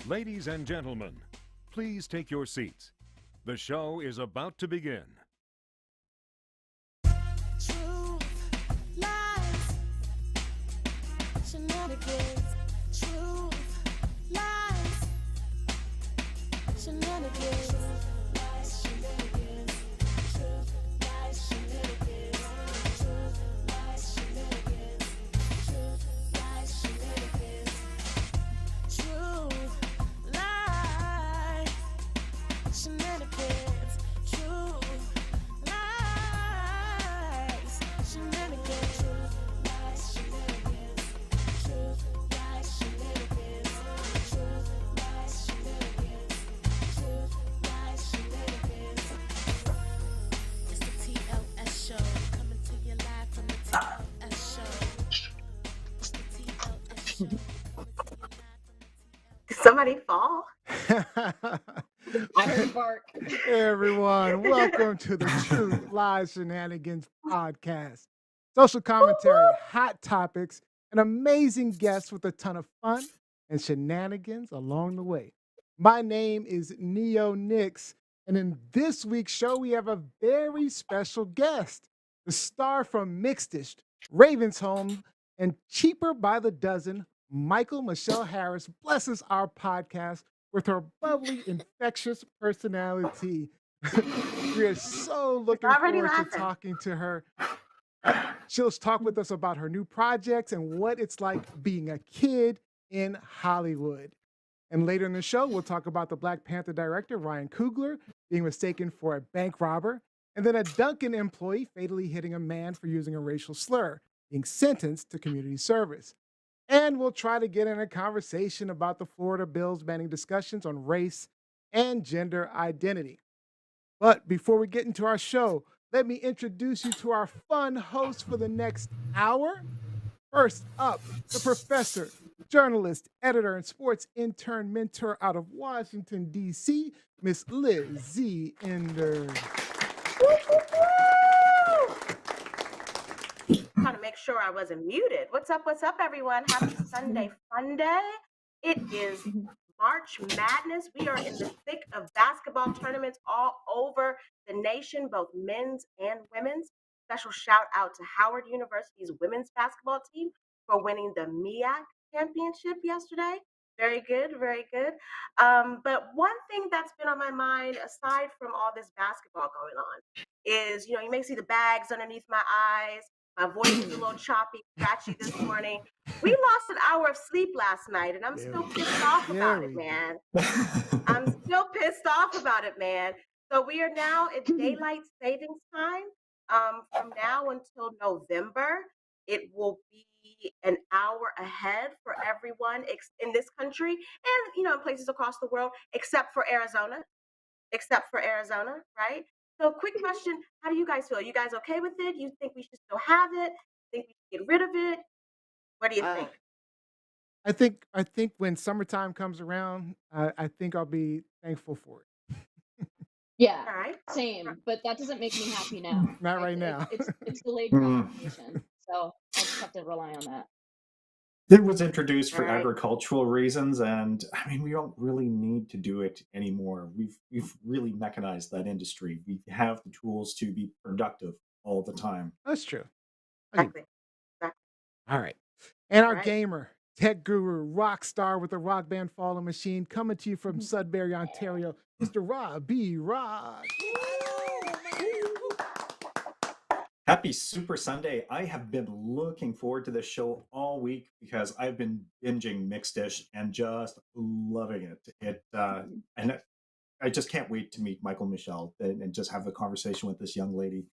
Ladies and gentlemen, please take your seats. The show is about to begin. Truth, lies, shenanigans. Truth, lies, shenanigans. Lies, shenanigans. Truth, lies, shenanigans. Truth, lies, shenanigans. Truth, lies, shenanigans. Truth, lies, shenanigans. Truth, lies, shenanigans. Truth, lies, shenanigans. Truth, lies, shenanigans. Truth, lies, shenanigans. Truth, lies, shenanigans. It's the TLS show, coming to you live from the TLS show. It's the TLS show, coming to you live from the TLS. Did somebody fall? I heard bark. Hey everyone, welcome to the Truth Lies Shenanigans podcast. Social commentary, hot topics, and amazing guests with a ton of fun and shenanigans along the way. My name is Neo Nix, and in this week's show, we have a very special guest, the star from Mixedish, Raven's Home, and Cheaper by the Dozen, Mykal-Michelle Harris blesses our podcast with her bubbly, infectious personality. We are so looking Already forward to laughing. talking to her. She'll talk with us about her new projects and what it's like being a kid in Hollywood. And later in the show, we'll talk about the Black Panther director, Ryan Coogler, being mistaken for a bank robber, and then a Dunkin employee fatally hitting a man for using a racial slur, being sentenced to community service. And we'll try to get in a conversation about the Florida bills banning discussions on race and gender identity. But before we get into our show, let me introduce you to our fun host for the next hour. First up, the professor, journalist, editor, and sports intern mentor out of Washington, D.C., Miss Liz Z. Ender. Trying to make sure I wasn't muted. What's up, everyone? Happy Sunday fun day. It is March Madness. We are in the thick of basketball tournaments all over the nation, both men's and women's. Special shout out to Howard University's women's basketball team for winning the MEAC championship yesterday. Very good, very good. But one thing that's been on my mind, aside from all this basketball going on, is, you may see the bags underneath my eyes. My voice is a little choppy, scratchy this morning. We lost an hour of sleep last night, and I'm still pissed off about it, man. I'm still pissed off about it, man. So we are now at daylight savings time. From now until November, it will be an hour ahead for everyone in this country and, in places across the world, except for Arizona, right? So quick question, how do you guys feel? Are you guys okay with it? You think we should still have it? Think we should get rid of it? What do you think? I think when summertime comes around, I think I'll be thankful for it. Yeah, All right. same. But that doesn't make me happy now. Not right now. It's delayed gratification, so I'll just have to rely on that. It was introduced for Right. agricultural reasons, and I mean, we don't really need to do it anymore. We've really mechanized that industry. We have the tools to be productive all the time. That's true. Exactly. All right. And our Right. gamer, tech guru, rock star with the rock band Fallen Machine, coming to you from Sudbury, Ontario, Mr. Rob B. Rock. Happy Super Sunday. I have been looking forward to this show all week because I've been binging Mixedish and just loving it. And I just can't wait to meet Mykal-Michelle and just have a conversation with this young lady.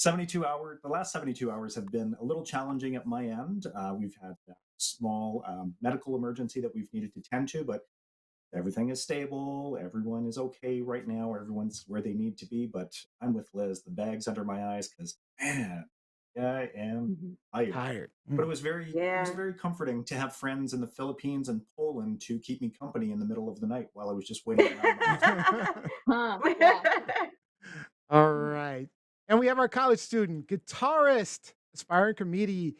The last 72 hours have been a little challenging at my end. We've had a small medical emergency that we've needed to tend to, but everything is stable. Everyone is okay right now. Everyone's where they need to be, but I'm with Liz. The bag's under my eyes because, man, I am tired. But it was very comforting to have friends in the Philippines and Poland to keep me company in the middle of the night while I was just waiting around. All right. And we have our college student, guitarist, aspiring comedian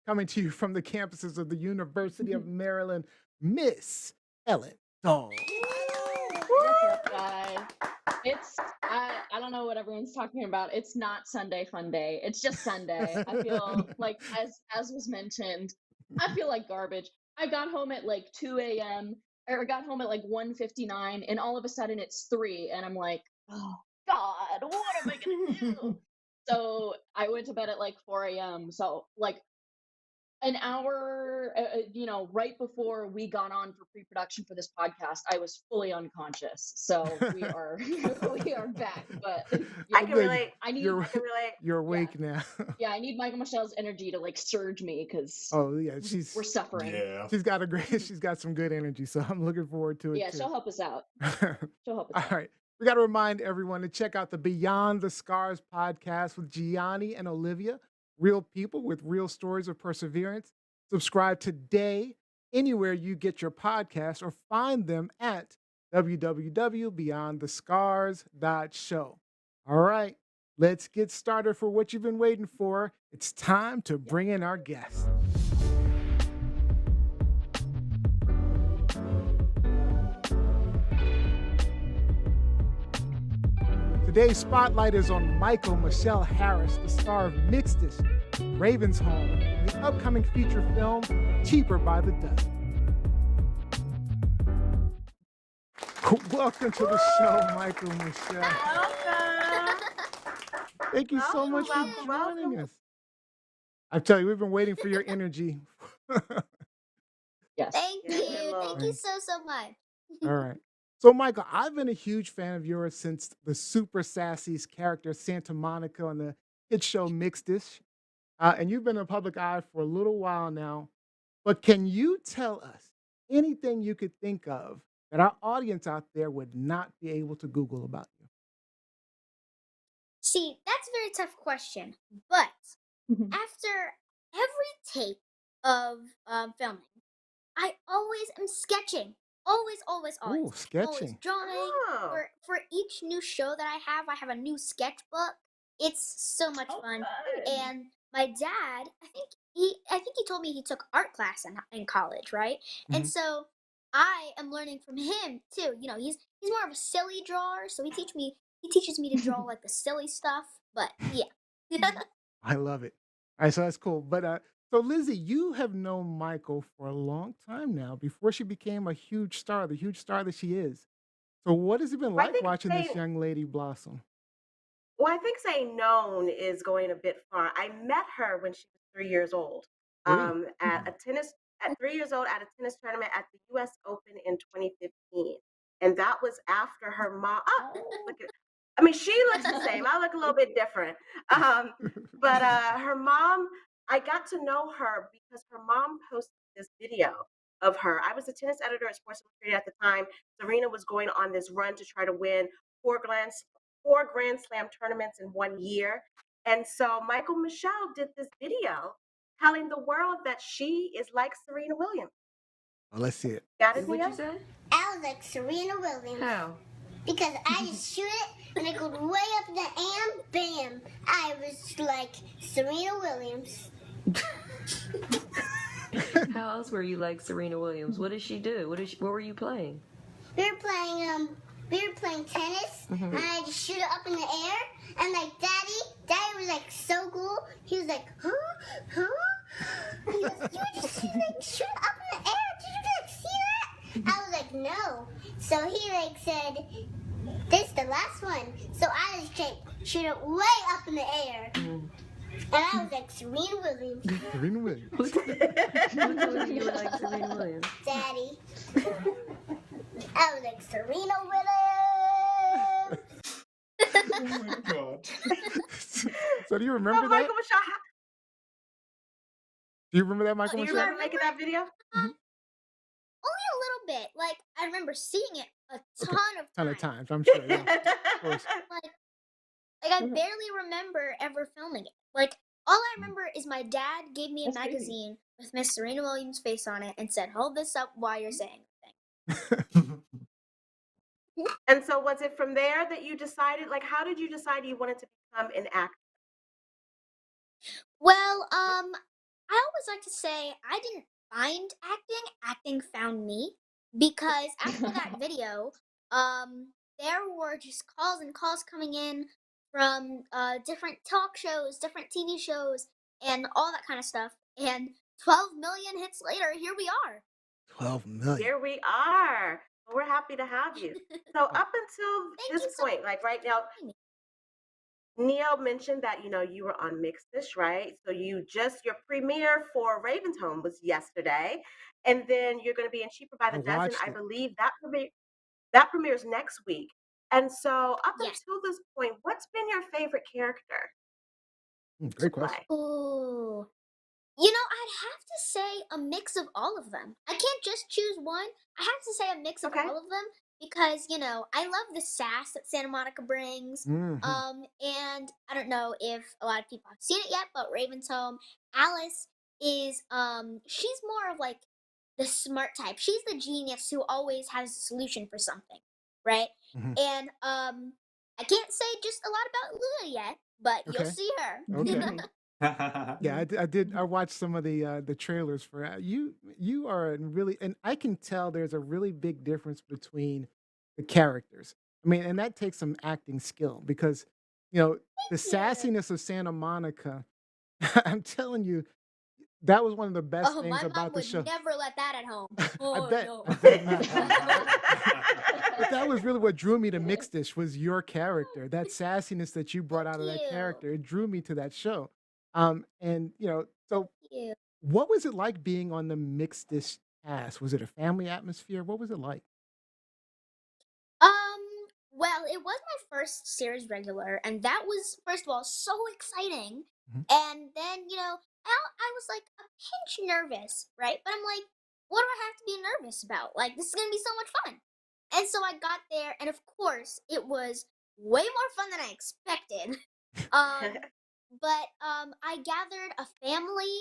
coming to you from the campuses of the University of Maryland, Miss Ellen Dog. What's up, guys? It's I don't know what everyone's talking about. It's not Sunday fun day. It's just Sunday. I feel like as was mentioned, I feel like garbage. I got home at like 2 a.m. or I got home at like 1:59, and all of a sudden it's 3, and I'm like, oh God, what am I gonna do? So I went to bed at like 4 a.m. So like an hour, right before we got on for pre-production for this podcast, I was fully unconscious. So we are we are back. But I Oh, can good. relate. I need You're I can relate. you're awake now. I need Mykal-Michelle's energy to like surge me because Oh yeah, we're suffering. Yeah. she's got some good energy, so I'm looking forward to it Yeah, too. she'll help us out. She'll help us All out. right. We got to remind everyone to check out the Beyond the Scars podcast with Gianni and Olivia, real people with real stories of perseverance. Subscribe today anywhere you get your podcasts or find them at www.beyondthescars.show. All right, let's get started for what you've been waiting for. It's time to bring in our guest. Today's spotlight is on Mykal-Michelle Harris, the star of Mixed-ish, Raven's Home, and the upcoming feature film, Cheaper by the Dozen. Welcome to the show, Mykal-Michelle. Welcome. Thank you so much for joining us. I tell you, we've been waiting for your energy. Yes. Thank Yeah, you. hello. Thank you so much. All right. So, Michael, I've been a huge fan of yours since the super sassy character Santa Monica on the hit show Mixed-ish. And you've been in the public eye for a little while now. But can you tell us anything you could think of that our audience out there would not be able to Google about you? See, that's a very tough question. But after every tape of filming, I always am sketching. Always. Ooh, Always sketching. drawing. Oh. For each new show that I have a new sketchbook. It's so much fun. And my dad, I think he told me he took art class in college, right? And Mhm. so I am learning from him too. You know, he's more of a silly drawer, so he teaches me to draw like the silly stuff. But yeah. I love it. All right, so that's cool. But so Lizzie, you have known Michael for a long time now, before she became a huge star, the huge star that she is. So what has it been Well, I like think watching this saying young lady blossom? Well, I think saying known is going a bit far. I met her when she was 3 years old. 3. At a tennis at 3 years old at a tennis tournament at the U.S. Open in 2015, and that was after her mom. Oh, look at. I mean, she looks the same. I look a little bit different. But her mom, I got to know her because her mom posted this video of her. I was a tennis editor at Sports Illustrated at the time. Serena was going on this run to try to win four Grand Slam tournaments in 1 year. And so Mykal-Michelle did this video telling the world that she is like Serena Williams. Well, let's see it. Got it, What'd Nia? you say? I was like Serena Williams How? because I just shoot it and it goes way up in the air, bam! I was like Serena Williams. How else were you like Serena Williams? What did she do? What were you playing? We were playing tennis, and I just shoot it up in the air, and like Daddy was like so cool. He was like, huh? He goes, you just shoot it up in the air. Did you like see that? I was like, no. So he like said, this is the last one. So I just like shoot it way up in the air. And I was like Serena Williams. Serena Williams. Who told you were like Serena Williams? Daddy. I was like Serena Williams. Oh my god. So do you So remember that? Mykal-Michelle, Do you remember that, do Michael you Michelle? remember making that video? Only a little bit. Like I remember seeing it a ton of Ton of times. times, I'm sure. Yeah, of course. Like I barely remember ever filming it. Like all I remember is my dad gave me a That's crazy. magazine with Miss Serena Williams' face on it and said, "Hold this up while you're saying the thing." And so was it from there that you decided, like, how did you decide you wanted to become an actor? Well, I always like to say I didn't find acting, acting found me. Because after that video, there were just calls and calls coming in from different talk shows, different TV shows, and all that kind of stuff. And 12 million hits later, here we are. 12 million. Here we are. Well, we're happy to have you. So up until Thank this you so point, like right now, Neo mentioned that you were on Mixed Dish, right? So your premiere for Raven's Home was yesterday, and then you're going to be in Cheaper by I the Dozen. watched I it. believe that premieres next week. And so up Yes. until this point, what's been your favorite character to Great question. play? Ooh. You know, I'd have to say a mix of all of them. I can't just choose one. I have to say a mix of Okay. all of them because, I love the sass that Santa Monica brings. Mhm. And I don't know if a lot of people have seen it yet, but Raven's Home, Alice is she's more of like the smart type. She's the genius who always has a solution for something, right? Mhm. And I can't say just a lot about Luna yet, but you'll Okay. see her. Okay. Yeah, I did. I watched some of the trailers for you. You are really, and I can tell there's a really big difference between the characters. I mean, and that takes some acting skill because the you. sassiness of Santa Monica. I'm telling you, that was one of the best Oh, things my mom about the would show. never let that at home. I Oh bet. no. I bet not. But that was really what drew me to Mixed Dish was your character. That sassiness that you brought out of that you. character. It drew me to that show. And so You. what was it like being on the Mixed Dish cast? Was it a family atmosphere? What was it like? Well, it was my first series regular, and that was first of all so exciting. Mhm. And then, I was like a pinch nervous, right? But I'm like, what do I have to be nervous about? Like, this is gonna be so much fun. And so I got there, and of course, it was way more fun than I expected. Um, but I gathered a family.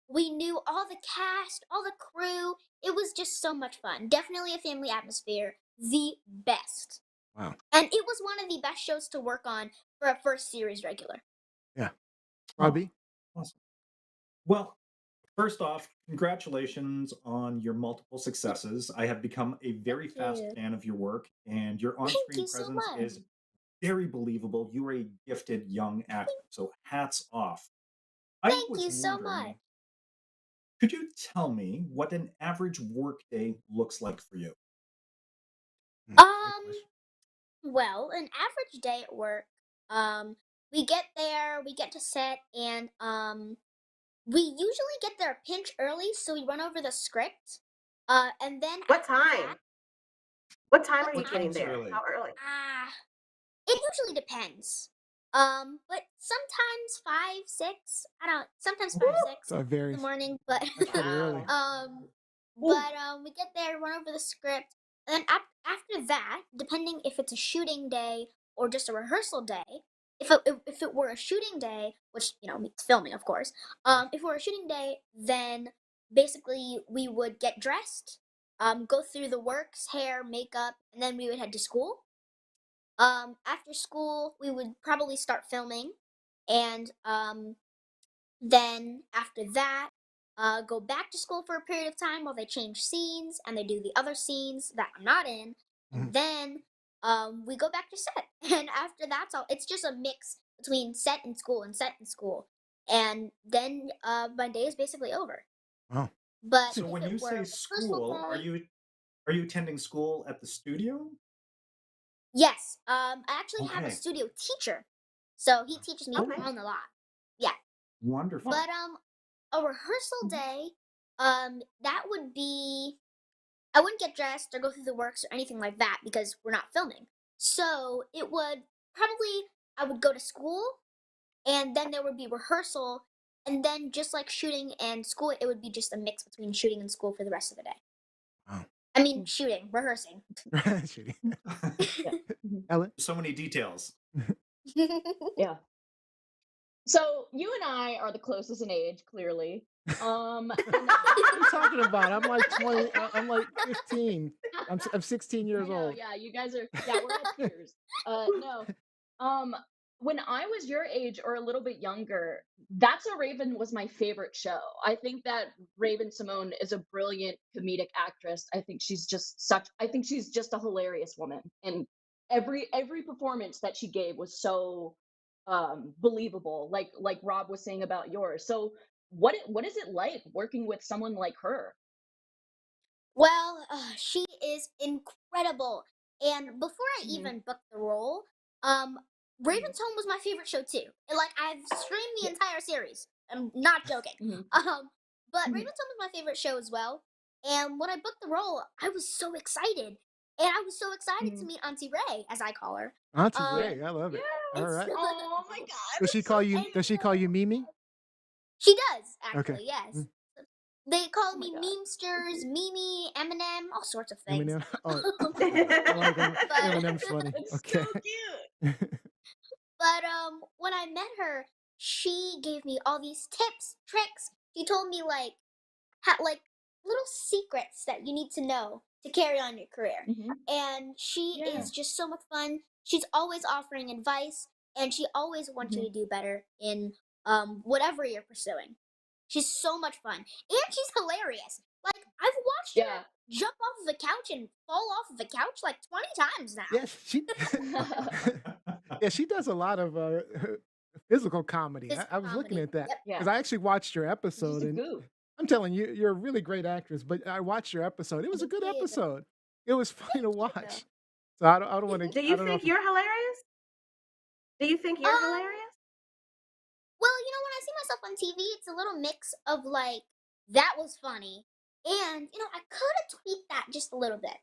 We knew all the cast, all the crew. It was just so much fun. Definitely a family atmosphere. The best. Wow. And it was one of the best shows to work on for a first series regular. Yeah. Oh, Robbie? awesome. Well, first off, congratulations on your multiple successes. I have become a very fast you. fan of your work, and your Thank on-screen you so presence much. is very believable. You are a gifted young actor, so hats off. I Thank was you so wondering, much. could you tell me what an average workday looks like for you? Great Um, question. well, an average day at work, we get there, we get to set, and we usually get there a pinch early, so we run over the script. And then What after time? that, What time what are you time? getting Time's there? early. How early? It usually depends. But sometimes 5, 6. I don't. Sometimes 5, 6 So it in the varies. morning. But That's pretty early. Wow. we get there, run over the script, and then after that, depending if it's a shooting day or just a rehearsal day. If it were a shooting day, which means filming, of course. If it were a shooting day, then basically we would get dressed, go through the works, hair, makeup, and then we would head to school. After school, we would probably start filming, and then after that, go back to school for a period of time while they change scenes and they do the other scenes that I'm not in, and Mhm. then we go back to set. And after that's all. It's just a mix between set and school and set and school, and then my day is basically over. Wow. But So if when it you were say rehearsal school, are day, you attending school at the studio? yes, I actually have a Okay, studio teacher, so he teaches me Okay. cool, on the lot. Yeah. wonderful. But a rehearsal day, that would be I wouldn't get dressed or go through the works or anything like that because we're not filming. So it would probably I would go to school and then there would be rehearsal and then just like shooting and school, it would be just a mix between shooting and school for the rest of the day. Wow. I mean shooting, rehearsing. Shitty. Yeah. Mhm. Ellen? So many details. Yeah. So you and I are the closest in age, clearly. And What are you talking about? I'm like 20. I'm like 15. I'm 16 I years know, old. yeah, you guys are, yeah, we're at peers. No. when I was your age or a little bit younger, That's a Raven was my favorite show. I think that Raven Simone is a brilliant comedic actress. I think she's just a hilarious woman. And every performance that she gave was so believable, like Rob was saying about yours. So what is it like working with someone like her? Well, she is incredible. And before I Mhm. even booked the role, Raven's Home was my favorite show too. And, like, I've streamed the Yeah. entire series. I'm not joking. Mhm. But Mhm. Raven's Home was my favorite show as well. And when I booked the role, I was so excited. And I was so excited to Mhm. meet Auntie Ray, as I call her. Auntie Um, Yeah. Ray, I love it. All it's right. Oh my god, Does she that's so call you? and Does she call you Mimi? she does Okay. actually, yes. Mm, They call Oh my me god. Memesters, Mimi, Eminem, all sorts of things. Eminem. Oh, Um, I like but Eminem's funny. It's Okay. so cute. but when I met her, she gave me all these tips, tricks. She told me like little secrets that you need to know to carry on your career. Mhm. And she Yeah. is just so much fun. She's always offering advice, and she always wants you Mhm. to do better in whatever you're pursuing. She's so much fun, and she's hilarious. Like, I've watched her Yeah. jump off of a couch and fall off of a couch like 20 times now. Yes, she. Yeah, she does a lot of physical comedy. Physical I was looking comedy. at that Yep. Yeah. because I actually watched your She's episode, just a and goof. I'm telling you, you're a really great actress. But I watched your episode. It was a Thank good you. episode. It was funny to Thank you. watch. So I don't want to. Do I you don't know think if. you're hilarious? Do you think you're Um, hilarious? well, when I see myself on TV, it's a little mix of like, that was funny, and I could have tweaked that just a little bit.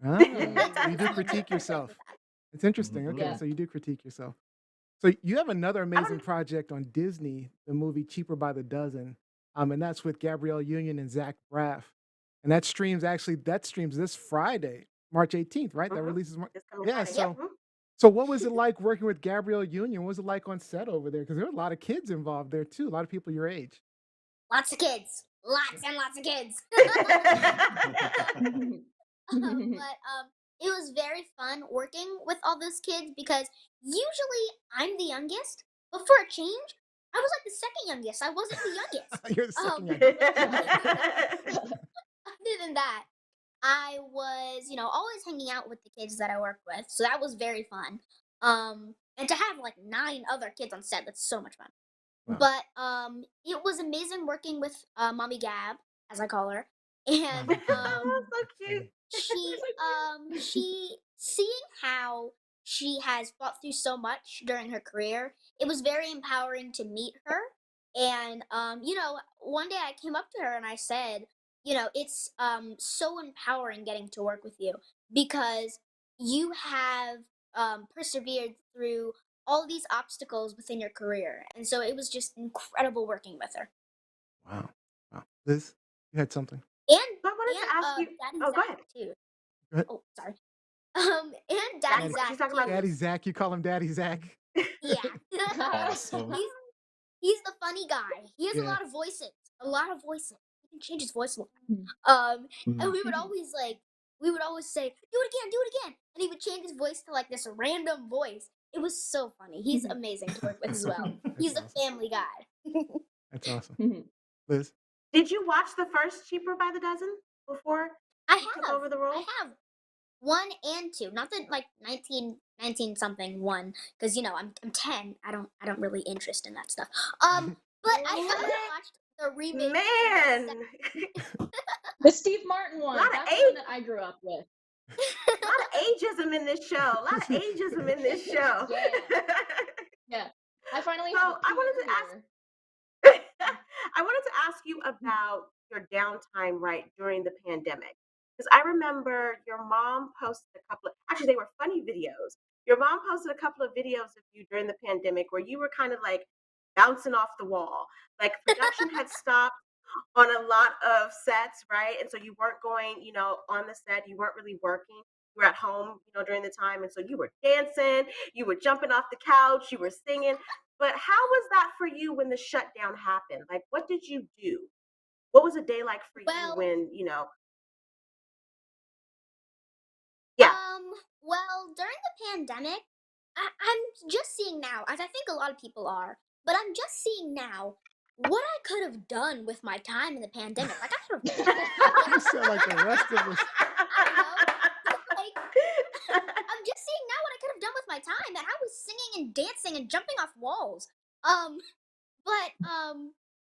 Ah, It's, so you it's do a little bit critique of yourself. that. It's interesting. Okay, Yeah. Mhm. so you do critique yourself. So you have another I amazing would, project on Disney, the movie Cheaper by the Dozen, and that's with Gabrielle Union and Zach Braff, and that streams this Friday, March 18th, right? That mhm, releases. this coming Yeah. Friday. Yep. So what was it like working with Gabrielle Union? What was it like on set over there? Because there were a lot of kids involved there too. A lot of people your age. Lots of kids, lots and lots of kids. But it was very fun working with all those kids because usually I'm the youngest, but for a change, I was like the second youngest. I wasn't the youngest. You're the second Um, youngest. Other than that, I was, always hanging out with the kids that I worked with, so that was very fun. And to have like 9 other kids on set, that's so much fun. Wow. But it was amazing working with Mommy Gab, as I call her, and Mommy Gab. Oh, so cute. she seeing how she has fought through so much during her career, it was very empowering to meet her. And one day I came up to her and I said, it's so empowering getting to work with you because you have persevered through all these obstacles within your career, and so it was just incredible working with her. Wow. Wow. Liz, you had something. And So I wanted to ask you. Daddy Oh, go Zach ahead. too. Go ahead. Oh, sorry. And Daddy Daddy, Zach she's talking too. about Daddy Zach, you call him Daddy Zach. Yeah. Awesome. He's the funny guy. He has a Yeah. lot of voices. A lot of voices. He can change his voice a lot. Mhm. And Mhm. we would always say, do it again. And he would change his voice to like this random voice. It was so funny. He's amazing to work with as well. He's a That's awesome. family guy. That's awesome. Mhm. Liz. Did you watch the first Cheaper by the Dozen before I you took have. over the role? I have 1 and 2. Not the like 19 something one, because I'm 10. I don't really interest in that stuff. But I have watched the remake. Man, The Steve Martin one. Lot of That's the one that I grew up with. a lot of ageism in this show. A lot of ageism in this show. Yeah. I finally So have a I wanted to peer. I wanted to ask you about your downtime right during the pandemic. Because I remember your mom posted a couple of, actually, they were funny videos. Your mom posted a couple of videos of you during the pandemic where you were kind of like bouncing off the wall. Like production had stopped on a lot of sets, right? And so you weren't going, on the set, you weren't really working. You were at home, during the time. And so you were dancing, you were jumping off the couch, you were singing. But how was that for you when the shutdown happened? Like, what did you do? What was a day like for you Well, when, yeah. well, during the pandemic, I'm just seeing now, as I think a lot of people are, but I'm just seeing now what I could have done with my time in the pandemic. Like, I could have worked at You sound like the rest of us. I don't know. Like, I'm just seeing now what I could have done with my time, and I was singing and dancing and jumping off walls. Um, but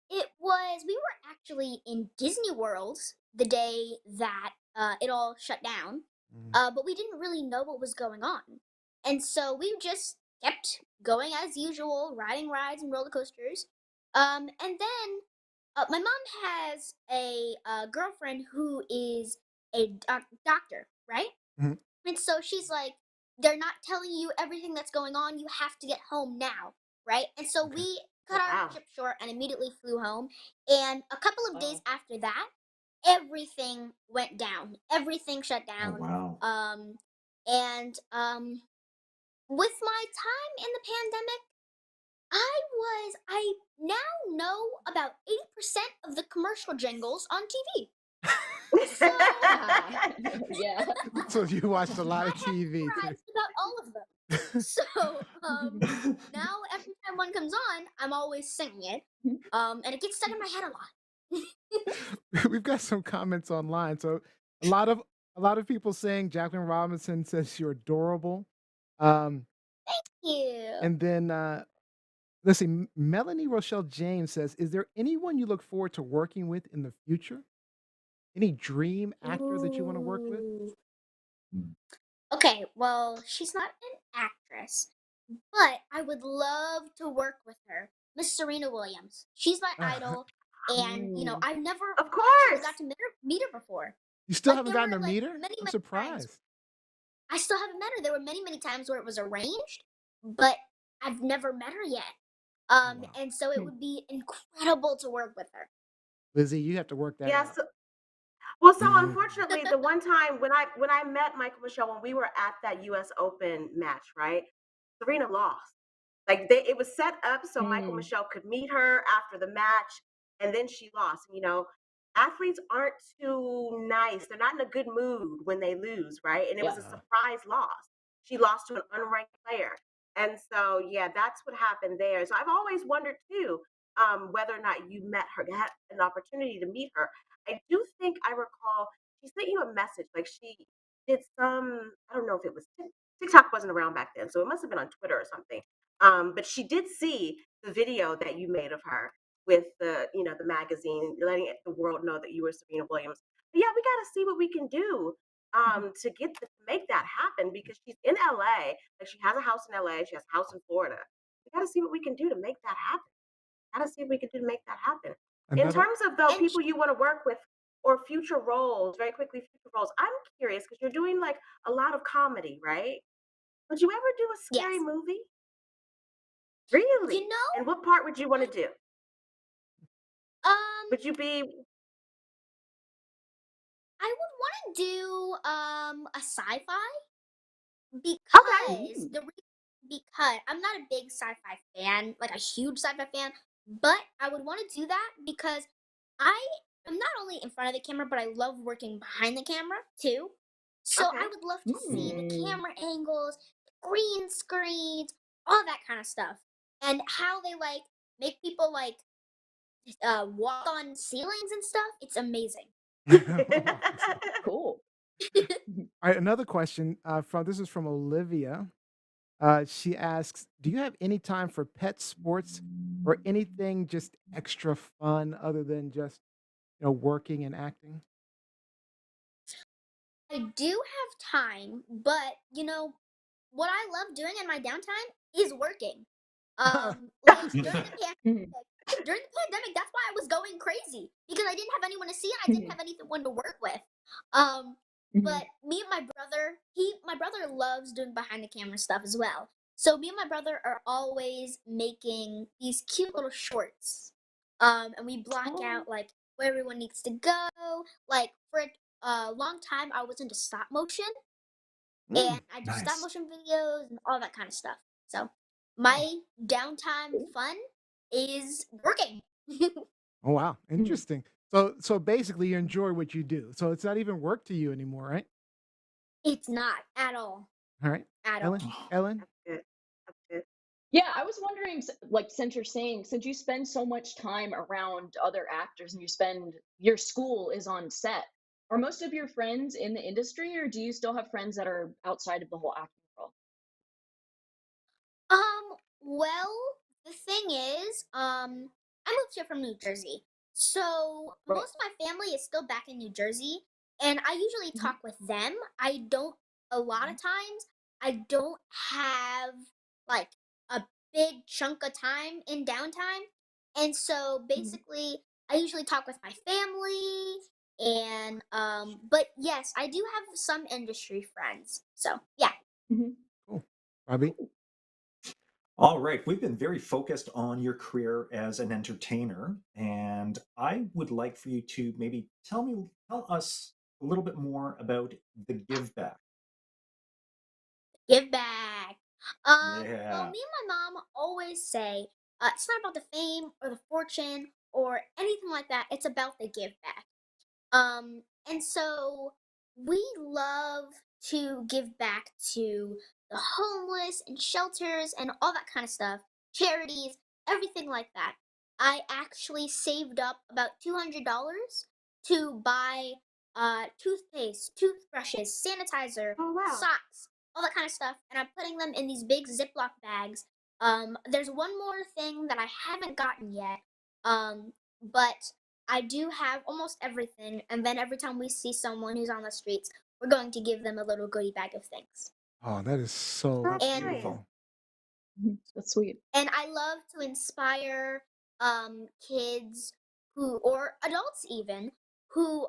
it was we were actually in Disney World the day that it all shut down. But we didn't really know what was going on, and so we just kept going as usual, riding rides and roller coasters. And then my mom has a girlfriend who is a doctor, right? Mhm. And so she's like, they're not telling you everything that's going on. You have to get home now, right? And so Okay. we cut our Wow. trip short and immediately flew home. And a couple of days Wow. after that, everything went down. Everything shut Oh, down. wow. And with my time in the pandemic, I now know about 80% of the commercial jingles on TV. So Yeah. So you watched a lot I of have TV too. memorized about all of them. So now every time one comes on, I'm always singing it. And it gets stuck in my head a lot. We've got some comments online. So a lot of people saying Jacqueline Robinson says you're adorable. Um, You. and then let's see, Melanie Rochelle James says, "Is there anyone you look forward to working with in the future? Any dream actor that you want to work with?" Ooh. Okay, well, she's not an actress, but I would love to work with her. Miss Serena Williams. She's my idol, and Ooh. I've never Of actually course. got to meet her before. You still Like, haven't there gotten were to like meet her? many, I'm many times. surprised. I still haven't met her. There were many, many times where it was arranged, but I've never met her yet. Wow. And so it would be incredible to work with her. Lizzie, you have to work that Yes. out. Well, so unfortunately, the one time when I met Mykal-Michelle when we were at that U.S. Open match, right? Serena lost. Like it was set up so Mykal-Michelle could meet her after the match, and then she lost. You know, athletes aren't too nice. They're not in a good mood when they lose, right? And it was a Yeah. surprise loss. She lost to an unranked player, and so yeah, that's what happened there. So I've always wondered too, whether or not you met her, had an opportunity to meet her. I do think I recall she sent you a message, like she did some. I don't know if it was TikTok wasn't around back then, so it must have been on Twitter or something. But she did see the video that you made of her with the magazine, letting the world know that you were Serena Williams. But yeah, we got to see what we can do to make that happen because she's in LA. Like she has a house in LA, she has a house in Florida. We got to see what we can do to make that happen. Got to see what we can do to make that happen. In Another terms of though And people you want to work with or future roles, very quickly future roles. I'm curious because you're doing like a lot of comedy, right? Would you ever do a scary yes, movie? Really? you know, And what part would you want to do? um, Would you be I would want to do a sci-fi okay? because because I'm not a big sci-fi fan, like a huge sci-fi fan, but I would want to do that because I am not only in front of the camera, but I love working behind the camera too. So Okay. I would love to see the Mm. camera angles, green screens, all that kind of stuff, and how they like make people like walk on ceilings and stuff. It's amazing. Cool. All right, another question this is from Olivia. She asks, "Do you have any time for pet sports or anything just extra fun other than just working and acting?" I do have time, but what I love doing in my downtime is working. Like Mhm. during the pandemic, that's why I was going crazy because I didn't have anyone to see and I didn't have anyone to work with. Um, Mhm. but me and my brother loves doing behind the camera stuff as well. So me and my brother are always making these cute little shorts. And we block Oh. out like where everyone needs to go. Like for a long time, I was into stop motion and I do stop Nice. motion videos and all that kind of stuff. So Oh, my downtime fun is working. oh wow, Mm. interesting. So basically, you enjoy what you do. So it's not even work to you anymore, right? It's not at all. All right, At Ellen. all. Oh, Ellen, Good. Yeah, I was wondering, like, since you're saying, since you spend so much time around other actors and your school is on set, are most of your friends in the industry, or do you still have friends that are outside of the whole acting world? Well, the thing is, I moved here from New Jersey. So Right. most of my family is still back in New Jersey, and I usually Mhm. talk with them. A lot of times, I don't have like a big chunk of time in downtime. And so Mhm. basically, I usually talk with my family and but yes, I do have some industry friends. So, yeah. Mhm. Cool. Robbie? All right, we've been very focused on your career as an entertainer, and I would like for you to maybe tell us a little bit more about the give back. Give back. Well, Yeah. me and my mom always say it's not about the fame or the fortune or anything like that. It's about the give back. And so we love to give back to the homeless and shelters and all that kind of stuff, charities, everything like that. I actually saved up about $200 to buy toothpaste, toothbrushes, sanitizer, Oh wow. socks, all that kind of stuff, and I'm putting them in these big Ziploc bags. There's one more thing that I haven't gotten yet, but I do have almost everything, and then every time we see someone who's on the streets, we're going to give them a little goodie bag of things. Oh, that is so That's And nice. beautiful. That's sweet. and I love to inspire kids who or adults even who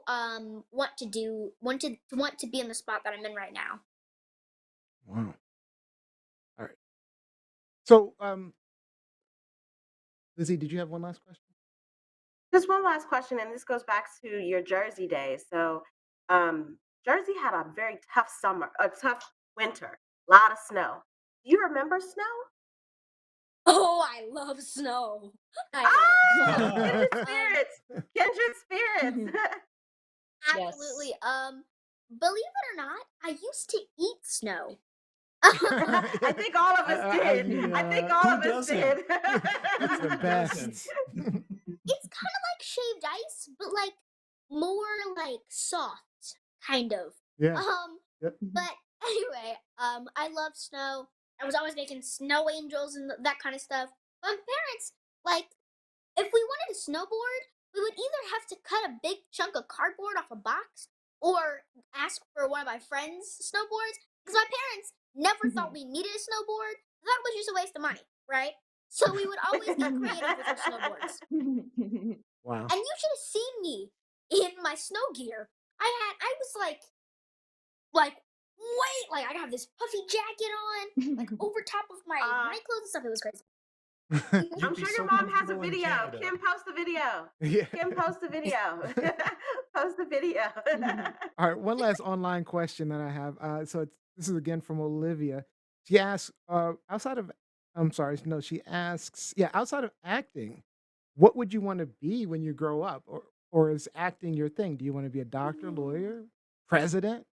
want to be in the spot that I'm in right now. Wow. All right. So, Lizzie, did you have one last question? Just one last question, and this goes back to your Jersey days. So, Jersey had a very tough summer, a tough winter, a lot of snow. Do you remember snow? Oh, I love snow. I love Ah, snow. kindred Um, spirits, kindred spirits. Absolutely. Believe it or not, I used to eat snow. I think all of us did. I think all Who of us doesn't? did. It's the Who doesn't? best. It's kind of like shaved ice, but like more like soft, kind of. Yeah. Um, Yep. but anyway, I love snow. I was always making snow angels and that kind of stuff. My parents, like, if we wanted to snowboard, we would either have to cut a big chunk of cardboard off a box or ask for one of my friends' snowboards because my parents never thought we needed a snowboard. That was just a waste of money, right? So we would always get creative with our snowboards. Wow. And you should have seen me in my snow gear. I was like, wait, like I have this puffy jacket on, like over top of my Uh, night clothes and stuff. It was crazy. You'd I'm be sure so your mom has a comfortable in video. Canada. Kim, post the video. Yeah. Kim, post the video. Post the video. All right. One last online question that I have. This is again from Olivia. She asks, I'm sorry, no, she asks, yeah, outside of acting, what would you want to be when you grow up? Or is acting your thing? Do you want to be a doctor, lawyer, president,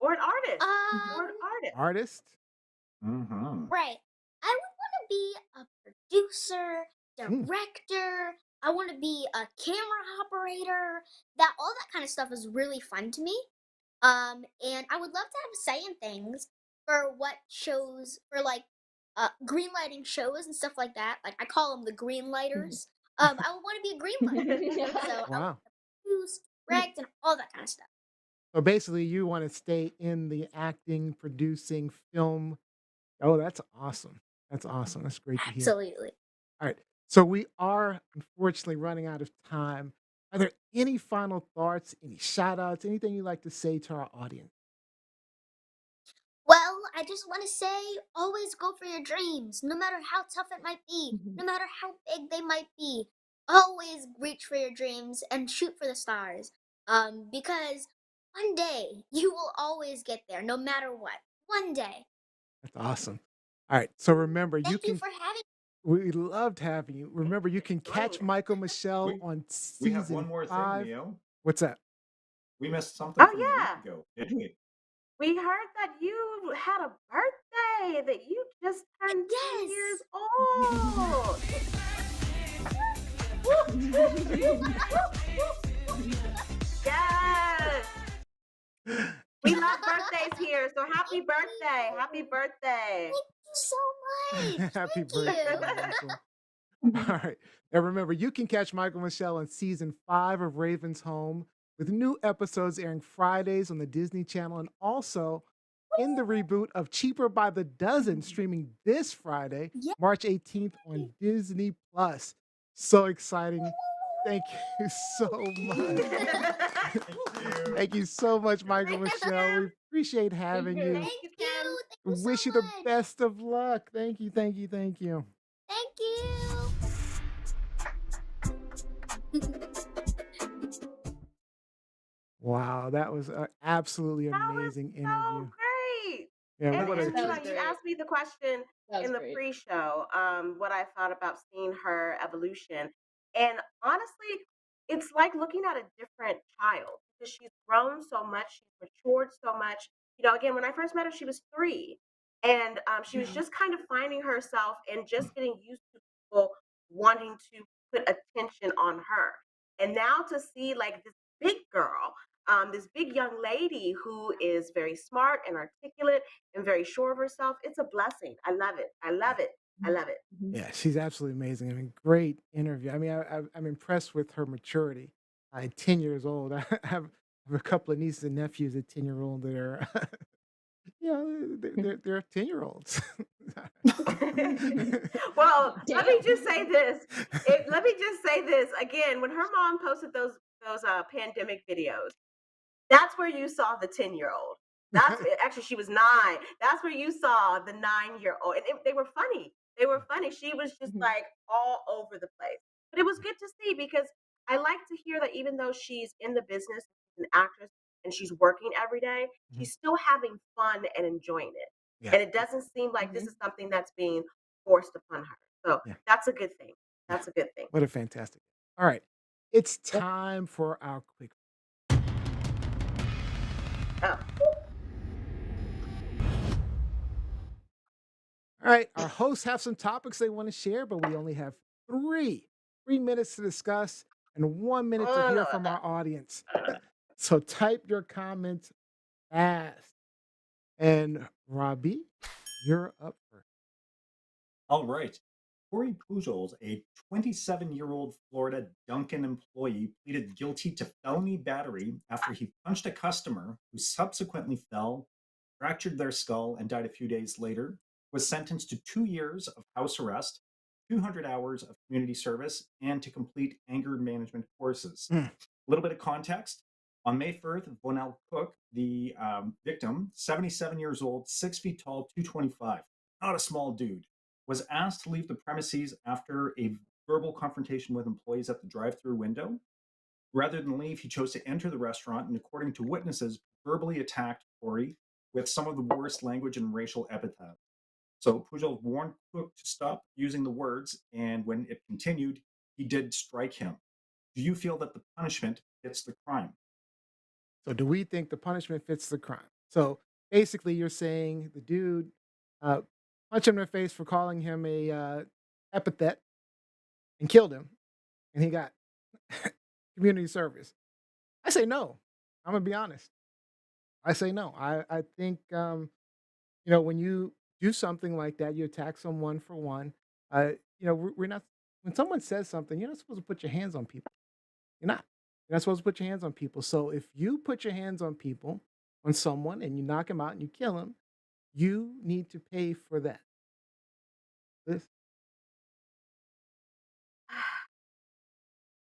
Or an artist. Or Um, an artist. artist? Mm-hmm. right. I would want to be a producer, Mm. director. I want to be a camera operator. That all that kind of stuff is really fun to me. And I would love to have say in things for what shows for like green lighting shows and stuff like that. Like I call them the green lighters. I would want to be a green lighter. So I want Wow. to produce, direct, and all that kind of stuff. So basically, you want to stay in the acting, producing, film. Oh, that's awesome. That's awesome. That's great to hear. Absolutely. All right. So we are unfortunately running out of time. Are there any final thoughts, any shout outs, anything you'd like to say to our audience? Well, I just want to say always go for your dreams, no matter how tough it might be, no matter how big they might be. Always reach for your dreams and shoot for the stars. Because one day you will always get there, no matter what. One day. That's awesome. All right. So remember, you Thank you can, for having we loved having you. Remember, you can Joining catch us. Mykal-Michelle We on we have one season more thing, 5. Leo. What's that? We missed something Oh from a yeah. week ago, didn't we? We heard that you had a birthday say that you just turned 10 Yes. years old. Woo, woo, woo, woo, woo. Yes. We love birthdays here, so happy birthday. Happy birthday. Thank you so much. Happy Thank birthday. you. That's awesome. All right. And remember, you can catch Mykal-Michelle on season 5 of Raven's Home with new episodes airing Fridays on the Disney Channel and also in the reboot of Cheaper by the Dozen streaming this Friday, Yeah. March 18th on Disney Plus. So exciting. Thank you so much. Thank you so much, Mykal-Michelle. We appreciate having you. Thank you, Kim. Thank you so Wish you the much. best of luck. Thank you, thank you, thank you. Thank you. Wow, that was an absolutely That was amazing so interview. great. Yeah, And, what and a That you was know, you great. asked me the question That was in the great. pre-show, what I thought about seeing her evolution. And honestly, it's like looking at a different child because she's grown so much, she's matured so much. You know, again, when I first met her, she was 3. And she was just kind of finding herself and just getting used to people wanting to put attention on her. And now to see like this big girl, this big young lady who is very smart and articulate and very sure of herself. It's a blessing. I love it. I love it. I love it. Yeah, she's absolutely amazing. I mean, great interview. I mean, I'm impressed with her maturity. 10 years old. I have a couple of nieces and nephews at 10-year-old that are, you know, they're 10-year-olds. Well, let me Damn. just say this. Let me just say this again. When her mom posted those pandemic videos, that's where you saw the 10-year-old. That's actually she was 9. That's where you saw the 9-year-old, and they were funny. They were funny. She was just like all over the place, but it was good to see because I like to hear that even though she's in the business, she's an actress, and she's working every day, she's still having fun and enjoying it, Yeah. and it doesn't seem like this is something that's being forced upon her. So Yeah. that's a good thing. That's a good thing. What a fantastic. All right. It's time for our quick. Oh. All right. Our hosts have some topics they want to share, but we only have 3 minutes to discuss and 1 minute to hear from our audience. So type your comments fast. And Robbie, you're up first. All right. Corey Pujols, a 27-year-old Florida Dunkin employee, pleaded guilty to felony battery after he punched a customer who subsequently fell, fractured their skull, and died a few days later, was sentenced to 2 years of house arrest, 200 hours of community service, and to complete anger management courses. A little bit of context. On May 1st, Vonell Cook, the victim, 77 years old, 6 feet tall, 225, not a small dude, was asked to leave the premises after a verbal confrontation with employees at the drive-through window. Rather than leave, he chose to enter the restaurant and, according to witnesses, verbally attacked Corey with some of the worst language and racial epithets. So Pujol warned Cook to stop using the words, and when it continued, he did strike him. Do you feel that the punishment fits the crime? So do we think the punishment fits the crime? So basically, you're saying the dude punched him in the face for calling him a epithet and killed him, and he got community service. I say no. I'm gonna be honest. I say no. I think when you do something like that, you attack someone for one. We're not. When someone says something, you're not supposed to put your hands on people. You're not. You're not supposed to put your hands on people. So if you put your hands on people, on someone, and you knock him out and you kill him, you need to pay for that. This.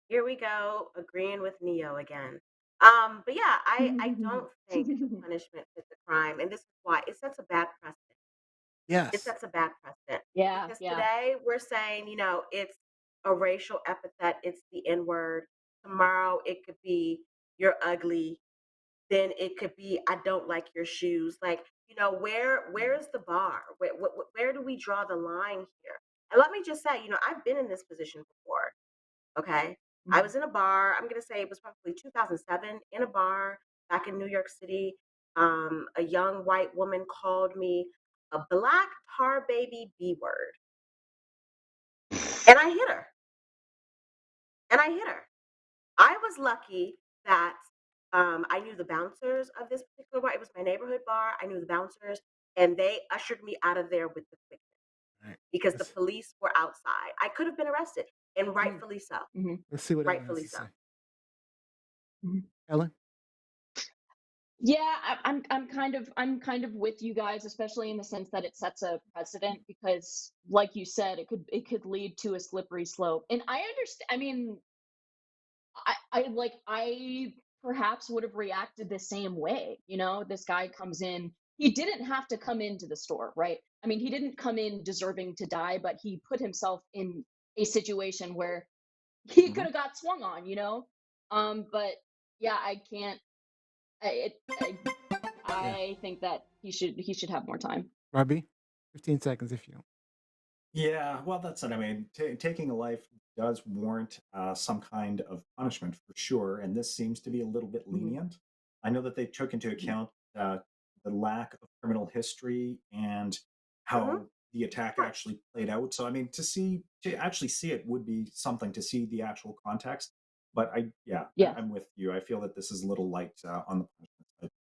Here we go, agreeing with Neo again. But yeah, I don't think the punishment fits the crime, and this is why it sets a bad precedent. It Yes. sets a bad precedent Yeah, because yeah. today we're saying, it's a racial epithet, it's the N word. Tomorrow it could be you're ugly. Then it could be I don't like your shoes. Like, where is the bar? Where do we draw the line here? And let me just say, I've been in this position before. Okay. I was in a bar. I'm going to say it was probably 2007 in a bar back in New York City. A young white woman called me a black tar baby B word. And I hit her. I was lucky that I knew the bouncers of this particular bar. It was my neighborhood bar. I knew the bouncers, and they ushered me out of there with the quickness Right. because the police were outside. I could have been arrested, and rightfully so. Let's see what Ellen has Rightfully to so. say. Ellen? Yeah, I'm kind of with you guys, especially in the sense that it sets a precedent because, like you said, it could lead to a slippery slope. And I understand. I mean, I perhaps would have reacted the same way. You know, this guy comes in. He didn't have to come into the store, right? I mean, he didn't come in deserving to die, but he put himself in a situation where he could have got swung on. You know, but yeah, I can't. I think that he should have more time. Robbie, 15 seconds if you don't. Yeah, well, that's it. I mean, taking a life does warrant some kind of punishment for sure, and this seems to be a little bit lenient. I know that they took into account the lack of criminal history and how the attack actually played out. So, I mean, to actually see it would be something to see the actual context. But I'm with you. I feel that this is a little light on the punishment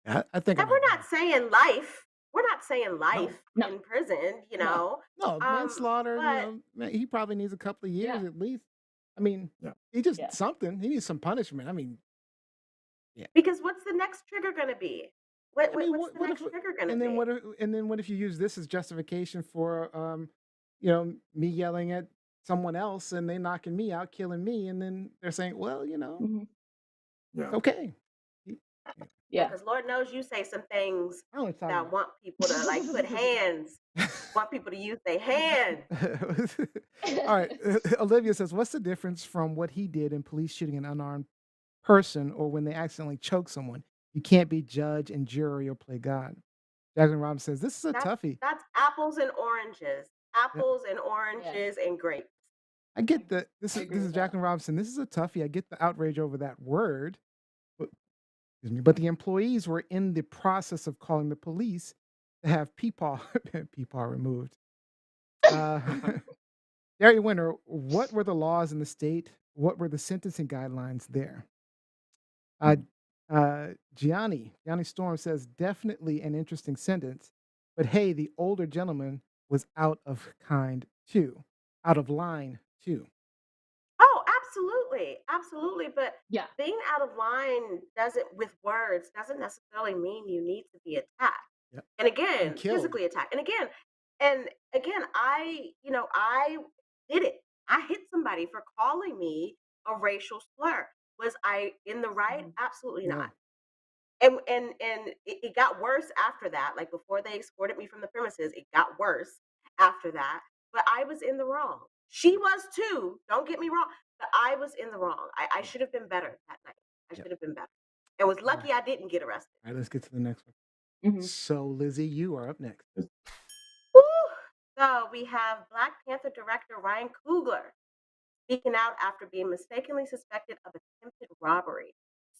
side. I think And we're not saying life. We're not saying life No. in prison, you know. No, manslaughter, but man, he probably needs a couple of years Yeah. at least. I mean, he just something. He needs some punishment. I mean, because what's the next trigger going to be? What's the next if, trigger going to and be? then what if you use this as justification for me yelling at someone else and they knocking me out, killing me, and then they're saying, well, it's okay. Yeah. Because Lord knows you say some things I don't talk that about. want people to like put hands, want people to use their hand. All right. Olivia says, what's the difference from what he did in police shooting an unarmed person or when they accidentally choke someone? You can't be judge and jury or play God. Jacqueline Robinson says, this is a toughie. That's apples and oranges. Apples and oranges and grapes. I get the this is Jacqueline Robinson. This is a toughie. I get the outrage over that word. But the employees were in the process of calling the police to have peepaw removed. Gary Winter, what were the laws in the state? What were the sentencing guidelines there? Gianni Storm says, definitely an interesting sentence. But hey, the older gentleman was out of line too. Oh, absolutely. But yeah, being out of line with words doesn't necessarily mean you need to be attacked. Yep. And again, killed. physically attacked. And again, I did it. I hit somebody for calling me a racial slur. Was I in the right? Absolutely not. And it got worse after that. Like before they escorted me from the premises, it got worse after that. But I was in the wrong. She was too. Don't get me wrong. But I was in the wrong. I should have been better that night. I should have been better. And was lucky I didn't get arrested. All right, let's get to the next one. So, Lizzie, you are up next. Woo! So we have Black Panther director Ryan Coogler speaking out after being mistakenly suspected of attempted robbery.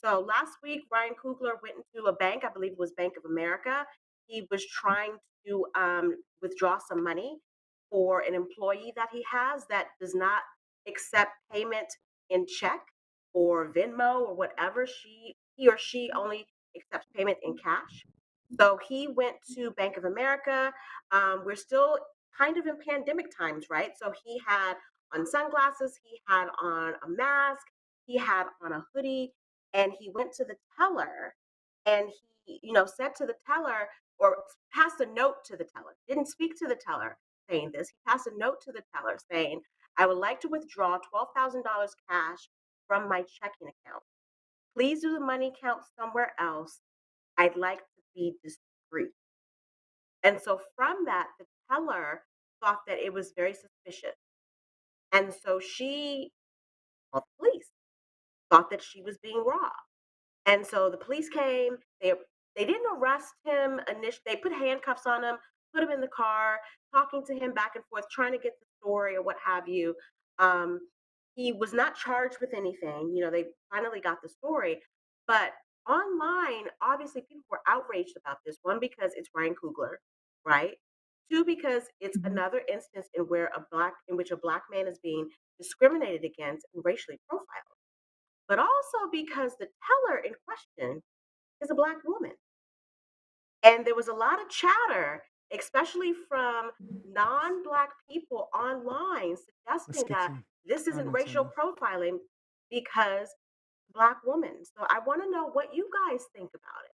So last week, Ryan Coogler went into a bank, I believe it was Bank of America. He was trying to withdraw some money for an employee that he has that does not accept payment in check or Venmo or whatever. He or she only accepts payment in cash. So he went to Bank of America. We're still kind of in pandemic times, right? So he had on sunglasses, he had on a mask, he had on a hoodie, and he went to the teller and he, said to the teller or passed a note to the teller, didn't speak to the teller saying this. He passed a note to the teller saying, I would like to withdraw $12,000 cash from my checking account. Please do the money count somewhere else. I'd like to be discreet. And so from that, the teller thought that it was very suspicious. And so she called the police, thought that she was being robbed. And so the police came, they didn't arrest him initially, they put handcuffs on him, put him in the car, talking to him back and forth, trying to get the story or what have you. He was not charged with anything. They finally got the story. But online, obviously people were outraged about this one because it's Ryan Coogler, right? Two, because it's Mhm. another instance in which a black man is being discriminated against and racially profiled, but also because the teller in question is a black woman. And there was a lot of chatter, especially from non-black people online, Let's suggesting get that some this isn't comments on racial this. profiling because black woman. So I want to know what you guys think about it.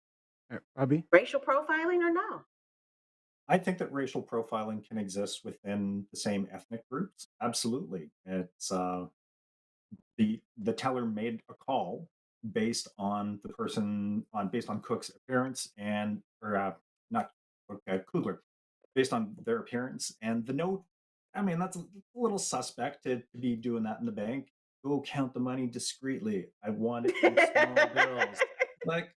All right, Robbie? Racial profiling or no? I think that racial profiling can exist within the same ethnic groups. Absolutely. It's the teller made a call based on the person on based on Cook's appearance and or not Cook, Coogler, based on their appearance and the note. I mean, that's a little suspect to be doing that in the bank. Go count the money discreetly. I want it in small bills. Like,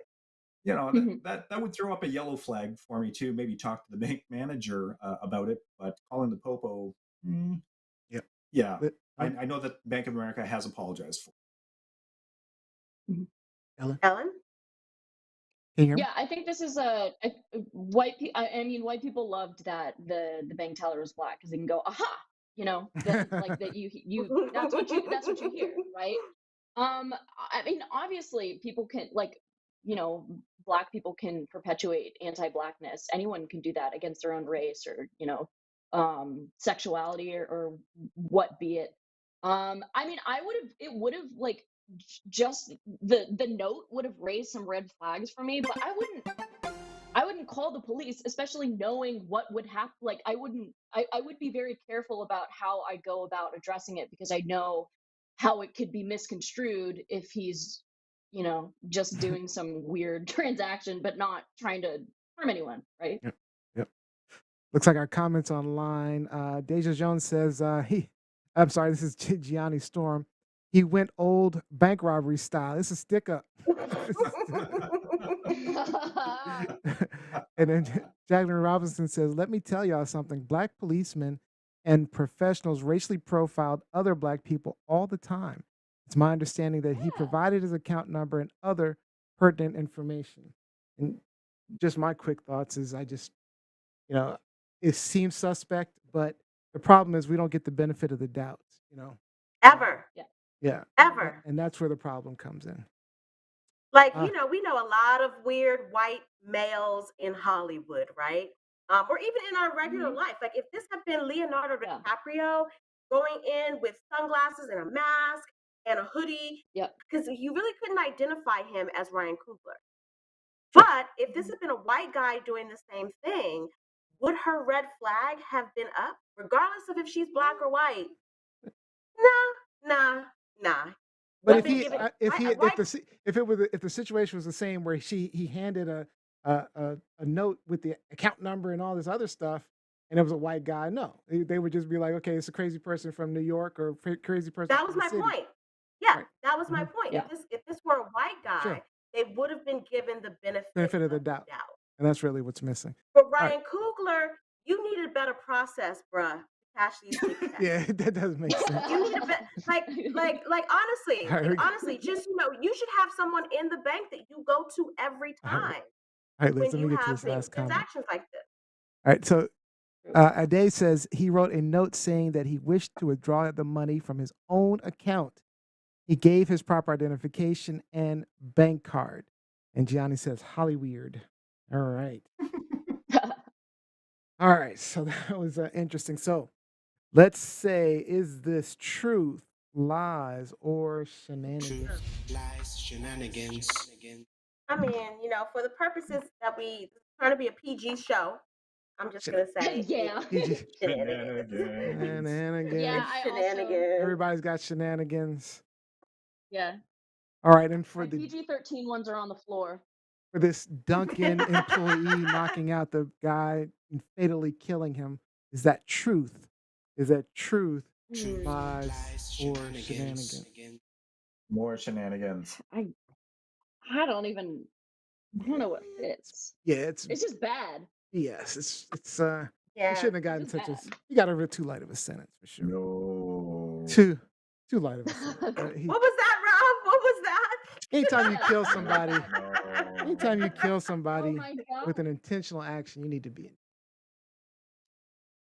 that would throw up a yellow flag for me too. Maybe talk to the bank manager about it, but calling the popo, mm, Yep. yeah, But, I know that Bank of America has apologized for. Mhm. Ellen? Ellen? Can you hear me? Yeah, I think this is a white. I mean, white people loved that the bank teller was black because they can go, aha, that like that that's what you hear, right? I mean, obviously, people can you know, black people can perpetuate anti-blackness. Anyone can do that against their own race or sexuality or what be it. I mean, it would have like just the note would have raised some red flags for me, but I wouldn't call the police, especially knowing what would happen. Like I would be very careful about how I go about addressing it because I know how it could be misconstrued if he's, just doing some weird transaction but not trying to harm anyone, right? Yep. Yep. Looks like our comments online. Deja Jones says I'm sorry, this is Gianni Storm. He went old bank robbery style. It's a stick up. And then Jacqueline Robinson says, let me tell y'all something. Black policemen and professionals racially profiled other black people all the time. It's my understanding that he Yeah. provided his account number and other pertinent information. And just my quick thoughts is it seems suspect, but the problem is we don't get the benefit of the doubt, Ever. Yeah. Yeah. Ever. And that's where the problem comes in. Like, Uh, we know a lot of weird white males in Hollywood, right? Or even in our regular Mhm. life. Like, if this had been Leonardo Yeah. DiCaprio going in with sunglasses and a mask and a hoodie, Yep. because you really couldn't identify him as Ryan Coogler. Sure. But if this had been a white guy doing the same thing, would her red flag have been up, regardless of if she's black or white? Nah. But Would if have been he, given if he, a white. if the situation was the same where he handed a note with the account number and all this other stuff, and it was a white guy, no, they would just be like, okay, it's a crazy person from New York or crazy person That from was the my city. point. Yeah, Right. that was my Mhm. point. Yeah. If this were a white guy, Sure. they would have been given the benefit Benefit of of the the doubt, doubt. and that's really what's missing. For All right. Ryan Coogler, you needed a better process, bruh, to cash these big checks. Yeah, that does make sense. You need a better, honestly, All right, honestly, just you should have someone in the bank that you go to every all right, time all right, Liz, when let you me get to have this last comment. transactions like this. All right, so Ade says he wrote a note saying that he wished to withdraw the money from his own account. He gave his proper identification and bank card. And Gianni says, Holly weird. All right. All right. So that was interesting. So let's say, is this truth, lies, or shenanigans? Lies, shenanigans. I mean, for the purposes that it's trying to be a PG show, I'm just gonna say Yeah. it's Shenanigans. Shenanigans. Yeah, It's I also shenanigans. Everybody's got shenanigans. yeah. All right. And My PG-13 ones are on the floor. for this Dunkin employee knocking out the guy and fatally killing him, is that truth? Is that truth, lies, or shenanigans? More shenanigans. I don't know what fits. Yeah, It's just bad. yes, it's he Yeah. shouldn't have gotten It's such a bad. he got over too light of a sentence for sure. No. Too light of a sentence. What was that, Rob? What was that? Anytime you kill Yeah. somebody, No. anytime you kill Oh somebody my god. with an intentional action, you need to be in.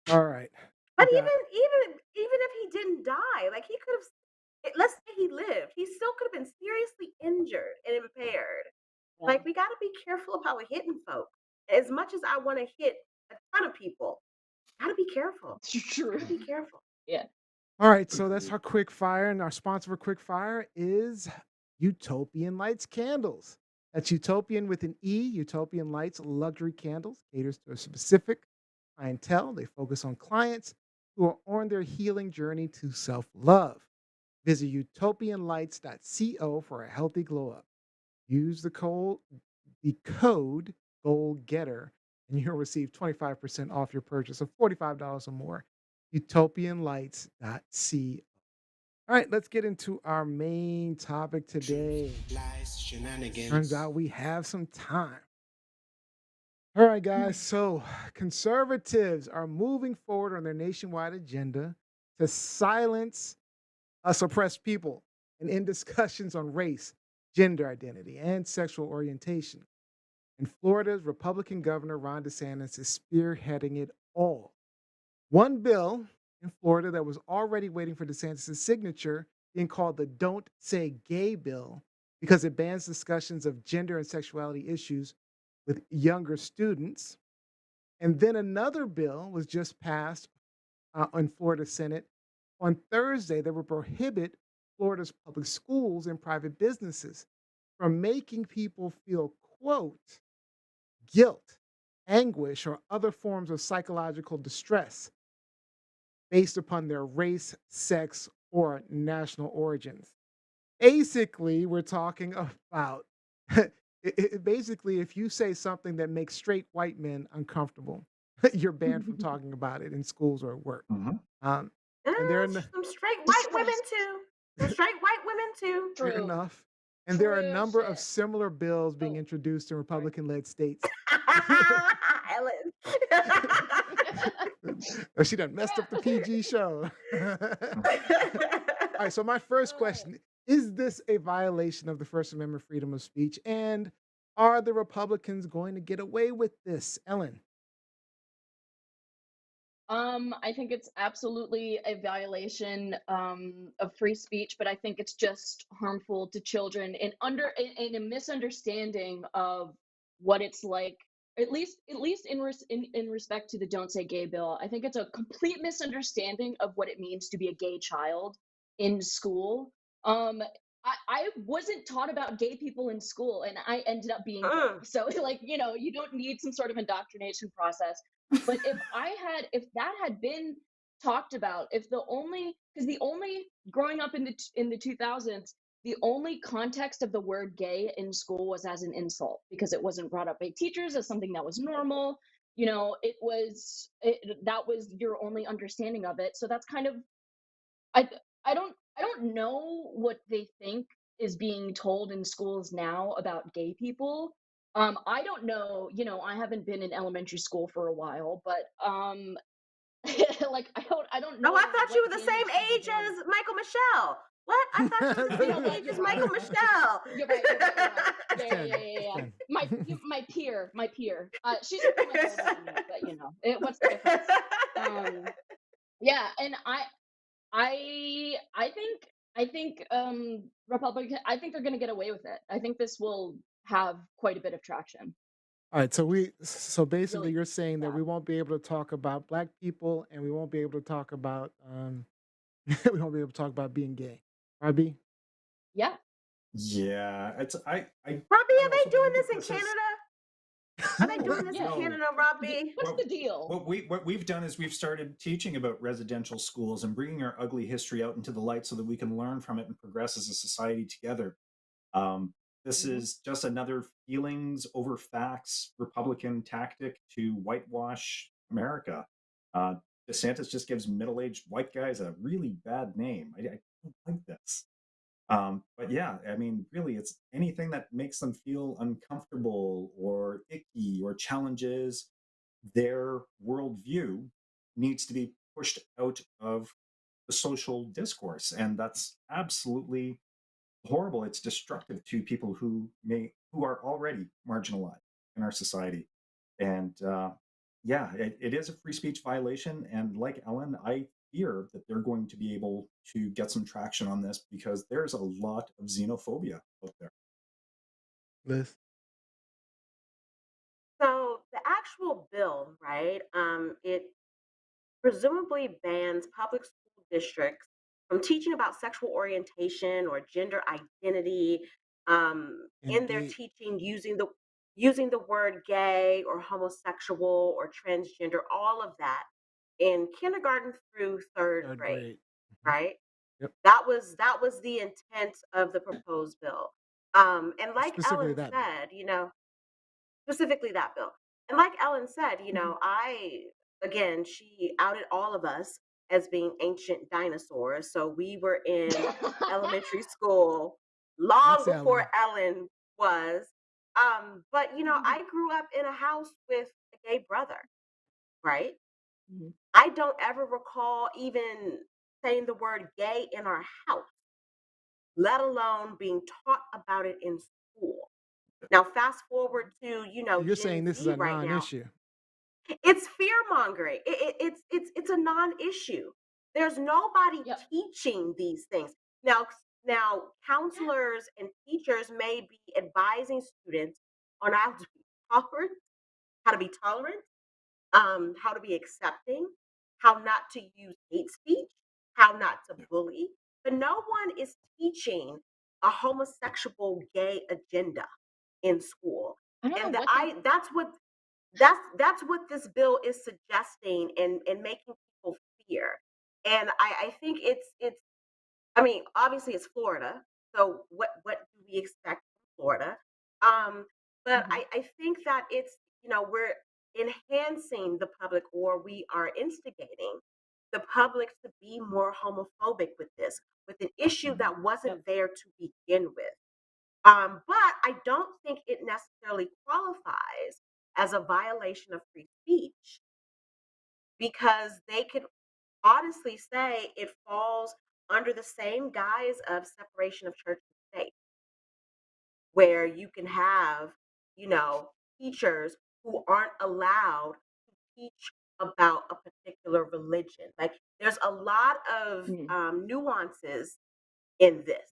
All right. But We got even if he didn't die, like he could have. Let's say he lived, he still could have been seriously injured and impaired. Yeah. Like we got to be careful about hitting folks. As much as I want to hit a ton of people, gotta be careful. It's true. Gotta be careful. Yeah. all right. So that's our quick fire, and our sponsor for quick fire is Utopian Lights Candles. That's Utopian with an E. Utopian Lights luxury candles caters to a specific clientele. They focus on clients who are on their healing journey to self-love. Visit utopianlights.co for a healthy glow up. Use the code GOALGETTER, and you'll receive 25% off your purchase of $45 or more. Utopianlights.co. All right, let's get into our main topic today. Lies, shenanigans. Turns out we have some time. All right, guys. So conservatives are moving forward on their nationwide agenda to silence oppressed people and end discussions on race, gender identity, and sexual orientation. And Florida's Republican Governor Ron DeSantis is spearheading it all. One bill in Florida that was already waiting for DeSantis' signature, being called the Don't Say Gay bill, because it bans discussions of gender and sexuality issues with younger students. And then another bill was just passed in Florida Senate on Thursday that would prohibit Florida's public schools and private businesses from making people feel, quote, guilt, anguish, or other forms of psychological distress based upon their race, sex, or national origins. Basically, we're talking about basically, if you say something that makes straight white men uncomfortable, you're banned from talking about it in schools or at work. Mhm. And there are Some straight white women too. Some straight white women too. fair True. enough. And there are a True number of shit. similar bills being Oh, introduced in sorry. Republican-led states. Ellen. Oh, she done messed up the PG show. All right, so my first question, is this a violation of the First Amendment freedom of speech? And are the Republicans going to get away with this? Ellen? I think it's absolutely a violation of free speech, but I think it's just harmful to children and in a misunderstanding of what it's like. At least in respect to the Don't Say Gay bill, I think it's a complete misunderstanding of what it means to be a gay child in school. I wasn't taught about gay people in school, and I ended up being gay. So like you don't need some sort of indoctrination process. But if that had been talked about, because the only growing up in the 2000s, the only context of the word gay in school was as an insult because it wasn't brought up by teachers as something that was normal. That was your only understanding of it. So that's kind of I I don't know what they think is being told in schools now about gay people. I don't know, I haven't been in elementary school for a while, but like I don't know. Oh, I thought you what were the damage same can be age done. as Mykal-Michelle. What? I thought you were the same age as Mykal-Michelle. You're right. It's Yeah. 10. It's 10. My peer. She's a few months older than me, but what's the difference? Yeah, and I think Republican. I think they're going to get away with it. I think this will have quite a bit of traction. All right, so basically Really you're saying that bad. we won't be able to talk about black people and we won't be able to talk about we won't be able to talk about being gay. Robbie? Yeah. Yeah, it's I. Robbie, I are they also doing believe this in this is- Canada? Are they doing this Yeah. in Canada, Robbie? What's the deal? What we've done is we've started teaching about residential schools and bringing our ugly history out into the light so that we can learn from it and progress as a society together. This Mhm. is just another feelings over facts Republican tactic to whitewash America. DeSantis just gives middle-aged white guys a really bad name. I don't like this. But yeah, I mean, really, it's anything that makes them feel uncomfortable or icky or challenges their worldview needs to be pushed out of the social discourse, and that's absolutely horrible. It's destructive to people who are already marginalized in our society, and Yeah, it is a free speech violation. And like Ellen, I fear that they're going to be able to get some traction on this because there's a lot of xenophobia out there. Liz. So the actual bill, right? It presumably bans public school districts from teaching about sexual orientation or gender identity in their Indeed. teaching using the word gay or homosexual or transgender, all of that in kindergarten through third Third grade, grade. Mhm. right? Yep. That was the intent of the proposed bill. And like Specifically Ellen that bill. said, specifically that bill. And like Ellen said, Mhm. again, she outed all of us as being ancient dinosaurs. So we were in elementary school long Thanks, before Ellen. Ellen was. But, I grew up in a house with a gay brother, right? Mhm. I don't ever recall even saying the word gay in our house, let alone being taught about it in school. Now, fast forward to, So you're Gen saying this is Z a right now. non-issue. It's fear mongering. It's a non-issue. There's nobody Yep. teaching these things. Now counselors and teachers may be advising students on how to be tolerant, how to be accepting, how not to use hate speech, how not to Yeah. bully, but no one is teaching a homosexual gay agenda in school. I don't know And what they. that's what this bill is suggesting and making people fear. And I think it's I mean, obviously it's Florida, so what do we expect from Florida? But Mhm. I think that we're enhancing the public, or we are instigating the public to be more homophobic with this, with an issue Mhm. that wasn't Yep. there to begin with. But I don't think it necessarily qualifies as a violation of free speech because they could honestly say it falls under the same guise of separation of church and state, where you can have, you know, teachers who aren't allowed to teach about a particular religion. Like there's a lot of Mm. nuances in this,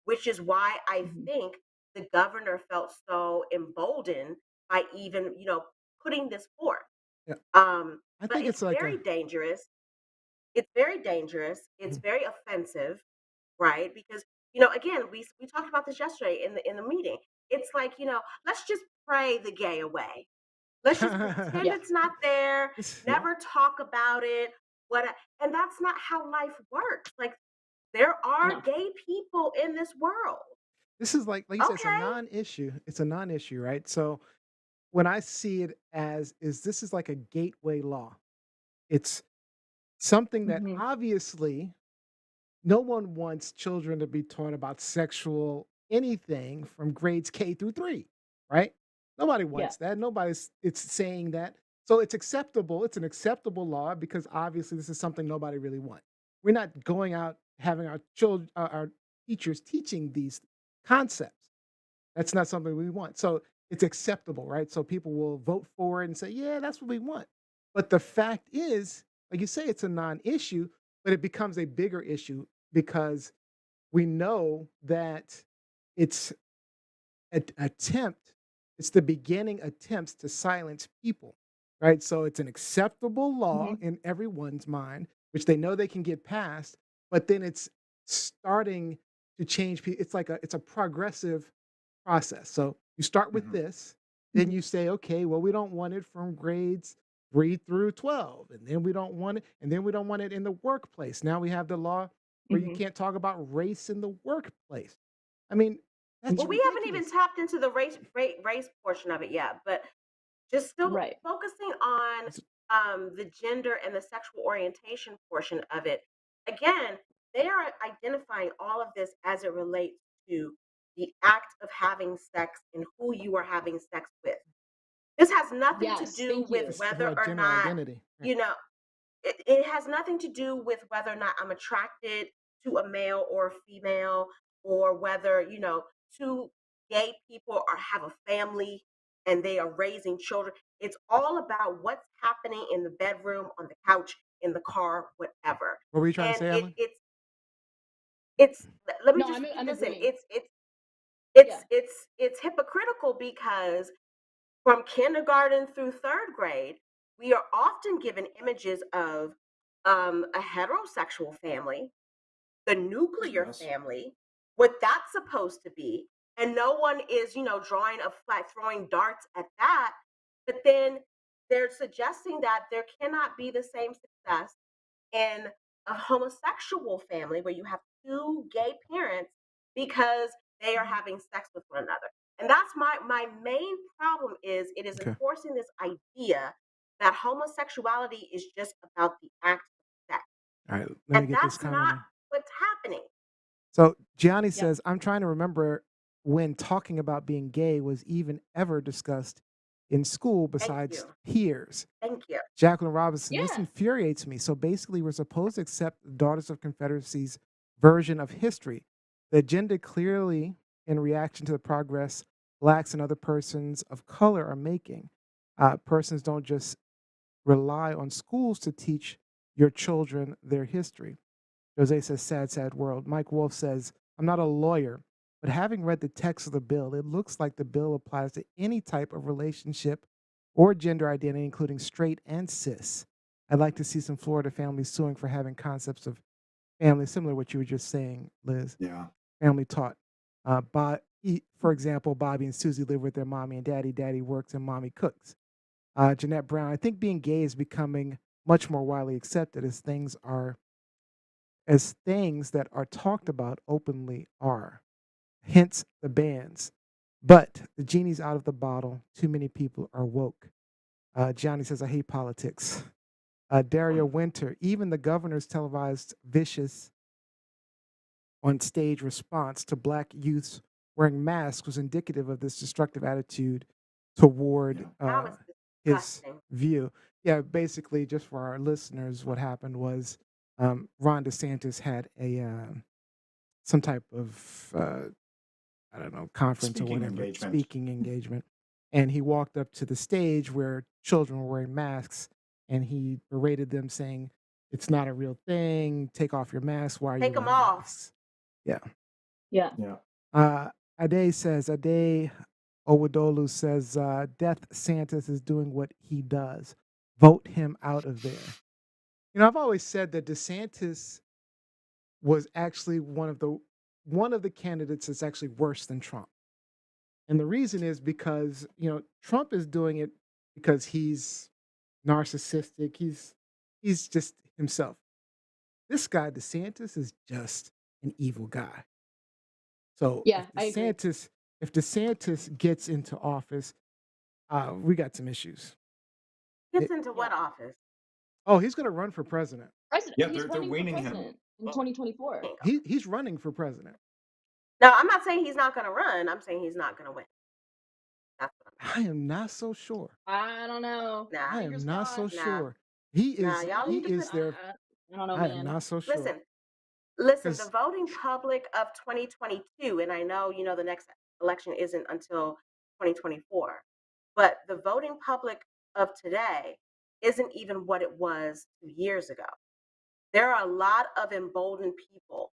which is why I Mhm. think the governor felt so emboldened by even, putting this forth. Yeah. I But think it's it's like very a dangerous. It's very dangerous. It's Mhm. very offensive, right? Because again, we talked about this yesterday in the meeting. It's like let's just pray the gay away. Let's just pretend Yeah. it's not there. Yeah. Never talk about it. And that's not how life works. Like there are No. gay people in this world. This is like you said, it's a Okay. non-issue. It's a non-issue, right? So when I see it as is this is like a gateway law. It's something that Mhm. obviously no one wants children to be taught about sexual anything from grades K through 3, right? Nobody Yeah. wants that. Nobody's it's saying that. So it's acceptable. It's an acceptable law because obviously this is something nobody really wants. We're not going out having our children our teachers teaching these concepts. That's not something we want. So it's acceptable, right? So people will vote for it and say, yeah, that's what we want. But the fact is, like you say, it's a non issue, but it becomes a bigger issue because we know that it's an attempt, it's the beginning attempts to silence people, right? So it's an acceptable law Mhm. in everyone's mind, which they know they can get past, but then it's starting to change people. It's a progressive process. So you start with Mhm. this, then Mhm. you say, okay, well, we don't want it from grades 3 through 12. And then we don't want it, and then we don't want it in the workplace. Now we have the law where you Mhm. can't talk about race in the workplace. I mean, that's Well, we Mhm. haven't even ridiculous. tapped into the race portion of it yet, but just still Right. focusing on It's- the gender and the sexual orientation portion of it. Again, they are identifying all of this as it relates to the act of having sex and who you are having sex with. This has nothing to Yes. do Thank with you. This is whether about or gender not, identity. Right. you know, it has nothing to do with whether or not I'm attracted to a male or a female, or whether, two gay people or have a family. and they are raising children. It's all about what's happening in the bedroom, on the couch, in the car, whatever. What were you trying to And say, Ellen? it's let me No, just I'm listen. agreeing. It's Yeah. it's hypocritical because from kindergarten through third grade, we are often given images of a heterosexual family, the nuclear Yes. family, what that's supposed to be, and no one is, drawing a flag, throwing darts at that. But then they're suggesting that there cannot be the same success in a homosexual family where you have two gay parents because they are having sex with one another. And that's my main problem is it is Okay. enforcing this idea that homosexuality is just about the act of sex. All right, let me And get this that's comment not in. what's happening. So Gianni Yeah. says, I'm trying to remember when talking about being gay was even ever discussed in school Thank besides you. peers. Thank you. Jacqueline Robinson, this Yeah. infuriates me. So basically, we're supposed to accept the Daughters of Confederacy's version of history. The agenda clearly in reaction to the progress blacks and other persons of color are making. Persons don't just rely on schools to teach your children their history. Jose says, sad, sad world. Mike Wolf says, I'm not a lawyer, but having read the text of the bill, it looks like the bill applies to any type of relationship or gender identity, including straight and cis. I'd like to see some Florida families suing for having concepts of family, similar to what you were just saying, Liz. Yeah. Family taught. For example, Bobby and Susie live with their mommy and daddy. Daddy works and mommy cooks. Jeanette Brown, I think being gay is becoming much more widely accepted as things that are talked about openly are. Hence the bans. But the genie's out of the bottle. Too many people are woke. Johnny says, I hate politics. Dario Winter, even the governor's televised vicious on stage response to black youths wearing masks was indicative of this destructive attitude toward That was his disgusting. view. Yeah, basically, just for our listeners, what happened was Ron DeSantis had some type of I don't know, conference or Speaking whatever, engagement. speaking engagement, and he walked up to the stage where children were wearing masks, and he berated them, saying, "It's not a real thing. Take off your mask. Why are you Take them wearing off. masks?" Yeah. Yeah. Yeah. Ade Owodolu says, Death Santis is doing what he does. Vote him out of there. You know, I've always said that DeSantis was actually one of the candidates that's actually worse than Trump. And the reason is because, Trump is doing it because he's narcissistic. He's just himself. This guy, DeSantis, is just an evil guy. So Yeah, I agree. if DeSantis gets into office, we got some issues. Gets into what office? Oh, he's going to run for president. President. Yeah, He's they're running for weaning him. president in Oh, 2024. he ain't gonna- He's running for president. No, I'm not saying he's not going to run. I'm saying he's not going to win. That's what I'm I am not so sure. I don't know. Nah. I am Fingers not so crossed. Nah. sure. He Nah, is y'all he need to is put their I don't know, I am man. not so sure. Listen, the 'Cause- voting public of 2022, and I know, the next election isn't until 2024, but the voting public of today isn't even what it was 2 years ago. There are a lot of emboldened people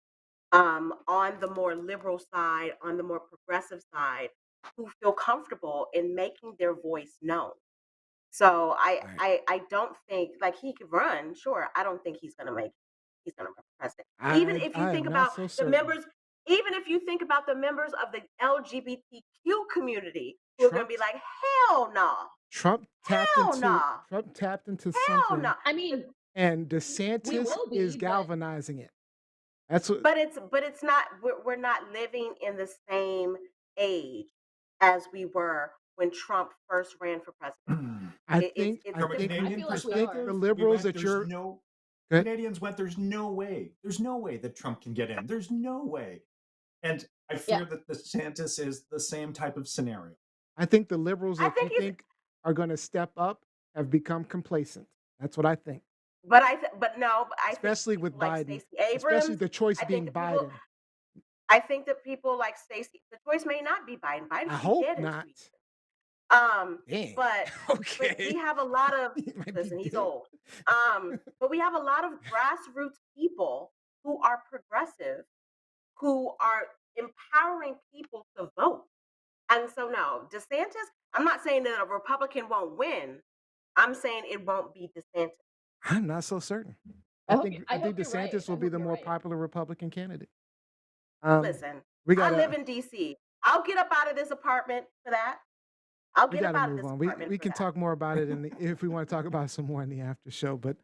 on the more liberal side, on the more progressive side, who feel comfortable in making their voice known. So Right. I don't think like he could run, sure. I don't think he's gonna run for president. Even if you I think am not about so the certain. members, even if you think about the members of the LGBTQ community who are gonna be like, hell no, Trump tapped hell into no, something, hell no. I mean, and we DeSantis will is be, but galvanizing it. That's what. But it's not. We're not living in the same age as we were when Trump first ran for president. I It's think it's I From a think different. I Canadian feel like we think are. the perspective, liberals that there's you're no Go ahead. Canadians went, there's no way. There's no way that Trump can get in. There's no way. And I Yeah. fear that DeSantis is the same type of scenario. I think the liberals I that you think he's, think are going to step up have become complacent. That's what I think. but but no, but I think Especially with people like Biden. Stacey Especially Abrams. the choice I think being that people. Biden. I think that people like Stacey. The choice may not be Biden. Biden I could be hope dead in 2 not. years. Dang. But we Okay. have a lot of He might be listen, he's dead. old. But we have a lot of grassroots people who are progressive, who are empowering people to vote. And so no, DeSantis, I'm not saying that a Republican won't win. I'm saying it won't be DeSantis. I'm not so certain. I I hope, think I I think hope you're right. DeSantis will I be hope the you're more right. popular Republican candidate. Listen, We I live gotta in DC. I'll get up out of this apartment for that. I'll we get up gotta out of move this on. We apartment for can that. talk more about it if we want to talk about it some more in the after show. But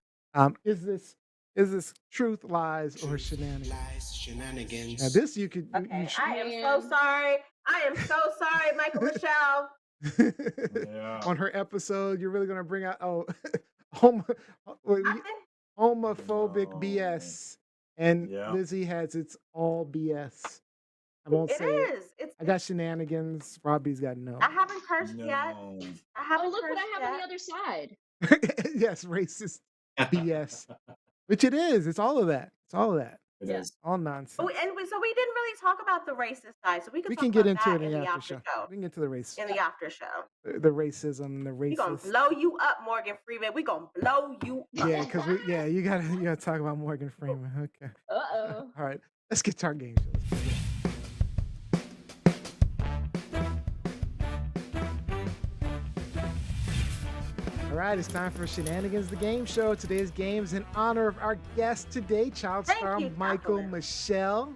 is this truth, lies, or shenanigans? Lies, shenanigans. Now this you could Okay, I am Man. so sorry. I am so sorry, Mykal-Michelle. Yeah. on her episode, you're really gonna bring out homo, wait, I think homophobic No. BS, and Yeah. Lizzie has it's all BS. I won't it say it. is. It's. I got shenanigans. Robbie's got no. I haven't cursed yet. No. I Oh, haven't look what cursed I have on yet. the other side. Yes, racist BS, which it is. It's all of that. It's all of that. It Yeah. is. All nonsense. So we didn't really talk about the racist side. So we We can can talk get about into that it in the after show. We can get to the race, In the after show. the racism, the We gonna racist. blow you up, Morgan Freeman. We gonna blow you up. Yeah, because you gotta talk about Morgan Freeman. Okay. Uh-oh. All right, let's get to our game show. All right, it's time for Shenanigans, the game show. Today's game is in honor of our guest today, child Thank star you, Mykal-Michelle.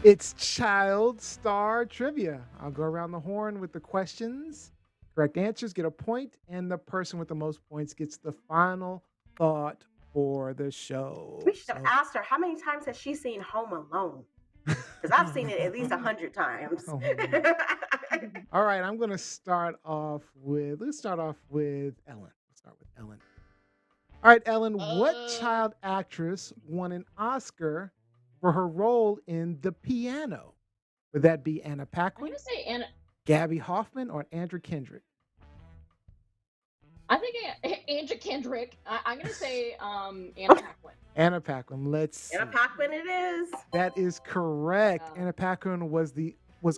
It's child star trivia. I'll go around the horn with the questions. Correct answers get a point, and the person with the most points gets the final thought for the show. We should have asked her how many times has she seen Home Alone? Because I've seen it at least 100 times. Home All right, I'm gonna start off with. Let's start off with Ellen. Let's start with Ellen. All right, Ellen. What child actress won an Oscar for her role in The Piano? Would that be Anna I'm Paquin, gonna say Anna. Gabby Hoffman, or Andrew Kendrick? I think Andrew Kendrick. I'm gonna say Anna Paquin. Anna Paquin. Let's see. Anna Paquin it is. That is correct. Yeah. Anna Paquin was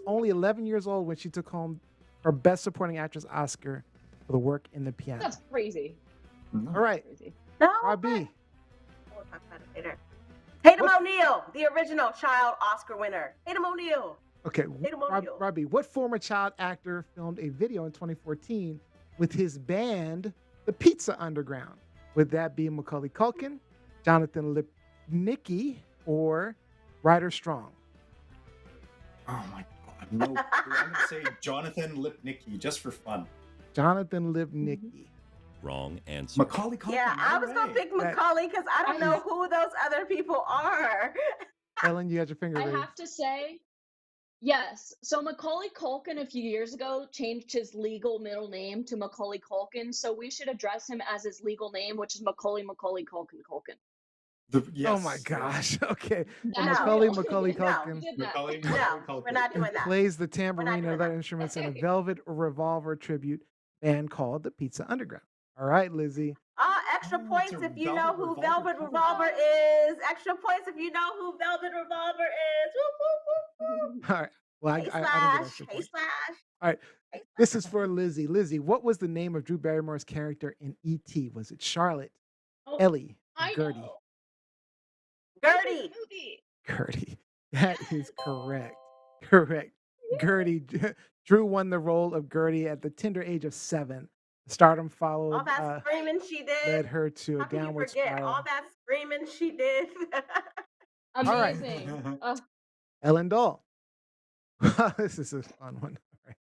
only 11 years old when she took home her Best Supporting Actress Oscar for the work in The Piano. That's crazy. All right, Crazy. No. Robbie. We'll talk about it later. Tatum What- O'Neal, the original child Oscar winner. Tatum O'Neal. Okay, Tatum O'Neal. Robbie, what former child actor filmed a video in 2014 with his band, The Pizza Underground? Would that be Macaulay Culkin, Jonathan Lipnicki, or Ryder Strong? Oh my god. No clue. I'm gonna say Jonathan Lipnicki just for fun. Jonathan Lipnicki. Wrong answer. Macaulay Culkin. Yeah, I no was going to way. pick Macaulay because I don't know who those other people are. Ellen, you got your finger I raised. have to say, yes. So Macaulay Culkin a few years ago changed his legal middle name to Macaulay Culkin. So we should address him as his legal name, which is Macaulay Culkin. Oh my gosh. Okay. So That's Macaulay real. Macaulay No, Culkin we did that. Macaulay No, Culkin. we're not doing that. plays the We're not tambourine and doing other that. instruments in a Velvet Revolver tribute band called the Pizza Underground. All right, Lizzie. Extra Oh, points it's a if you know who Velvet Velvet Revolver Revolver is. Extra points if you know who Velvet Revolver is. Woo, woo, woo, woo. All right. Well, Hey I don't get slash. extra Hey points. slash. All right. Hey This is for Lizzie. Lizzie, what was the name of Drew Barrymore's character in E.T.? Was it Charlotte, Oh, Ellie, or I Gertie? know. Gertie. Movie. Gertie. That is correct. Correct. Gertie. Drew won the role of Gertie at the tender age of 7. Stardom All followed that screaming she did. led her to How a can you downward forget spiral. all that screaming she did? All right. Amazing. Ellen Dahl. This is a fun one. All right.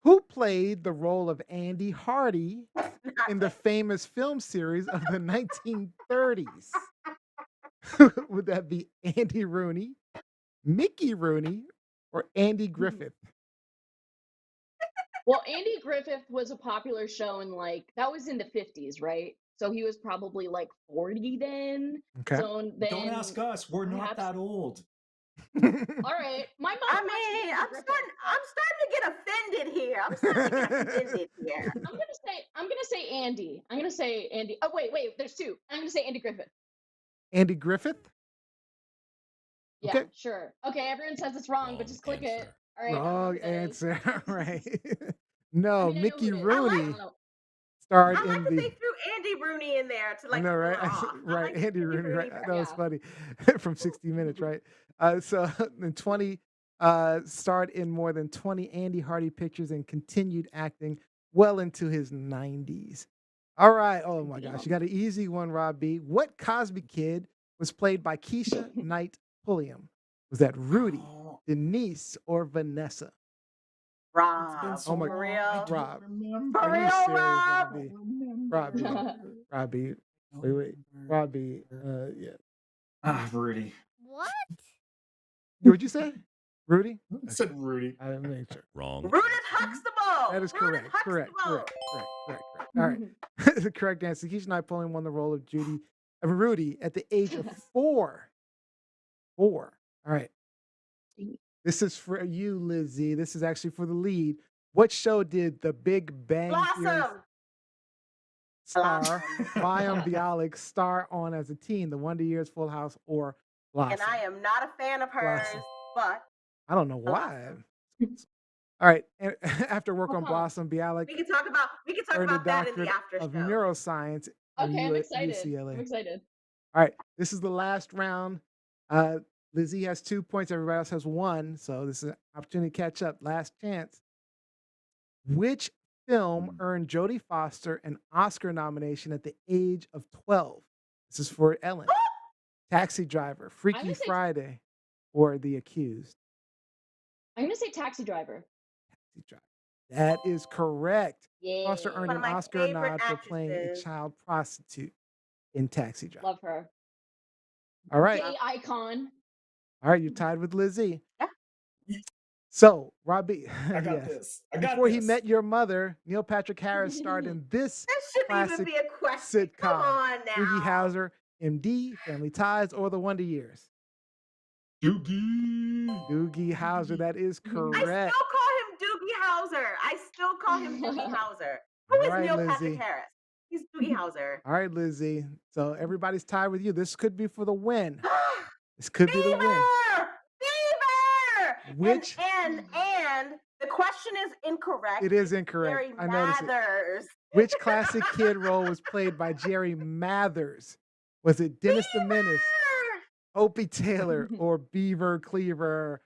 Who played the role of Andy Hardy in the famous film series of the 1930s? Would that be Andy Rooney, Mickey Rooney, or Andy Griffith? Well, Andy Griffith was a popular show in that was in the 50s, right? So he was probably 40 then. Okay. So then, Don't ask us. We're not that old. all right, my mom. I mean, I'm starting to get offended here. I'm starting to get offended here. I'm gonna say Andy. I'm gonna say Andy. Oh wait, there's two. I'm gonna say Andy Griffith. Andy Griffith? Yeah, Okay. sure. Okay, everyone says it's wrong, but just click it. All right. Wrong everyone says- answer. All right. No, I mean, I know Mickey who it is. Rooney I don't know. starred I like in that the. they threw Andy Rooney in there to I like know, cool right? it off. I Right, like the Andy Andy Rooney, right? Rooney That was Yeah. funny from 60 Minutes, right? So in 20, starred in more than 20 Andy Hardy pictures and continued acting well into his 90s. All right. Oh my gosh, you got an easy one, Rob B. What Cosby Kid was played by Keisha Knight Pulliam? Was that Rudy, Oh, Denise, or Vanessa? it's been Rob, so Oh my, for long. I real. don't Rob, remember. For are you real, serious, Rob. Robbie? Remember. Robbie, Robbie, wait, Robbie, yeah. Ah, Rudy. What? What'd you say? Rudy? I Okay, said Rudy. I didn't make sure. Wrong. Rooted Huxtable. That is Rooted correct. Correct. Huxtable. Correct. All right. The correct answer. Keisha Knight Pulliam won the role of Rudy at the age of 4. 4. All right. This is for you, Lizzie. This is actually for the lead. What show did The Big Bang Theory Blossom. star Mayim Bialik star on as a teen? The Wonder Years, Full House, or Blossom? And I am not a fan of hers, Blossom. but I don't know why. Blossom. All right. And after work on Uh-huh. Blossom, Bialik we can talk earned a about that in the doctorate after of show. neuroscience from Okay, I'm excited. UCLA. I'm excited. All right, this is the last round. Lizzie has 2 points. Everybody else has 1. So this is an opportunity to catch up. Last chance. Which film earned Jodie Foster an Oscar nomination at the age of 12? This is for Ellen. Taxi Driver, Freaky gonna say- Friday, or The Accused? I'm gonna say Taxi Driver. Taxi Driver. That is correct. Yeah. Foster earned One an of my Oscar favorite nod for playing a actresses. child prostitute in Taxi Driver. Love her. All right. Gay icon. All right, you're tied with Lizzie. Yeah. So, Robbie, I got yes. this. I got Before this. he met your mother, Neil Patrick Harris starred in this That shouldn't even classic be a question. Come sitcom. on now. Doogie Howser, MD, Family Ties, or The Wonder Years? Doogie. Doogie Howser, that is I correct. still call him Doogie Howser. I still call him Doogie Howser. Who All is right, Neil Lizzie. Patrick Harris? He's Doogie Howser. All right, Lizzie. So everybody's tied with you. This could be for the win. This could be the win. Beaver! Which- and the question is incorrect. It is incorrect. Jerry I noticed it. Mathers. Which classic kid role was played by Jerry Mathers? Was it Dennis the Menace, Opie Taylor, or Beaver Cleaver?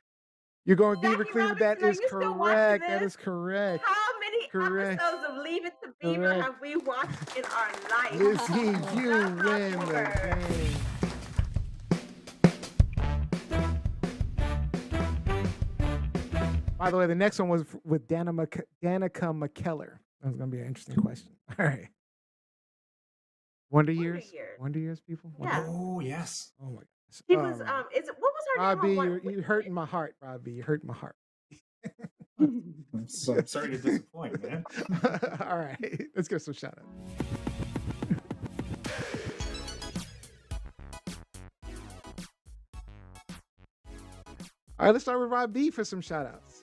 You're going with Beaver Jackie Cleaver. That Robinson, are is you still watching correct. That this? is correct. How many Correct. episodes of Leave It to Beaver Correct. have we watched in our life? Lizzie, you Shout out win the Beaver. game. By the way, the next one was with Danica McKellar. That was going to be an interesting question. All right. Wonder Years? Years. Wonder Years, people? Yeah. Oh, yes. Oh, my gosh. She All was right. what was her Robbie, name? on you're hurting my heart, Robbie. You're hurting my heart. I'm sorry to disappoint, man. All right. Let's get some shout outs. All right, let's start with Rob B for some shout outs.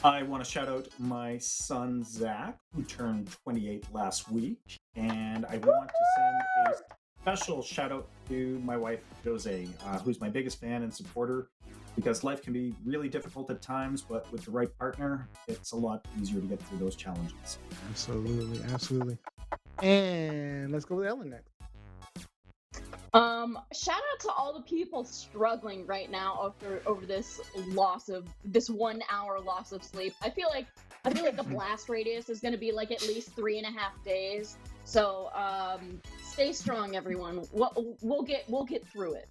I want to shout out my son, Zach, who turned 28 last week. And I want to send a special shout out to my wife, Jose, who's my biggest fan and supporter, because life can be really difficult at times, but with the right partner, it's a lot easier to get through those challenges. Absolutely, absolutely. And let's go with Ellen next. Shout out to all the people struggling right now over this 1 hour loss of sleep. I feel like the blast radius is going to be like at least 3.5 days. So stay strong, everyone. We'll get through it.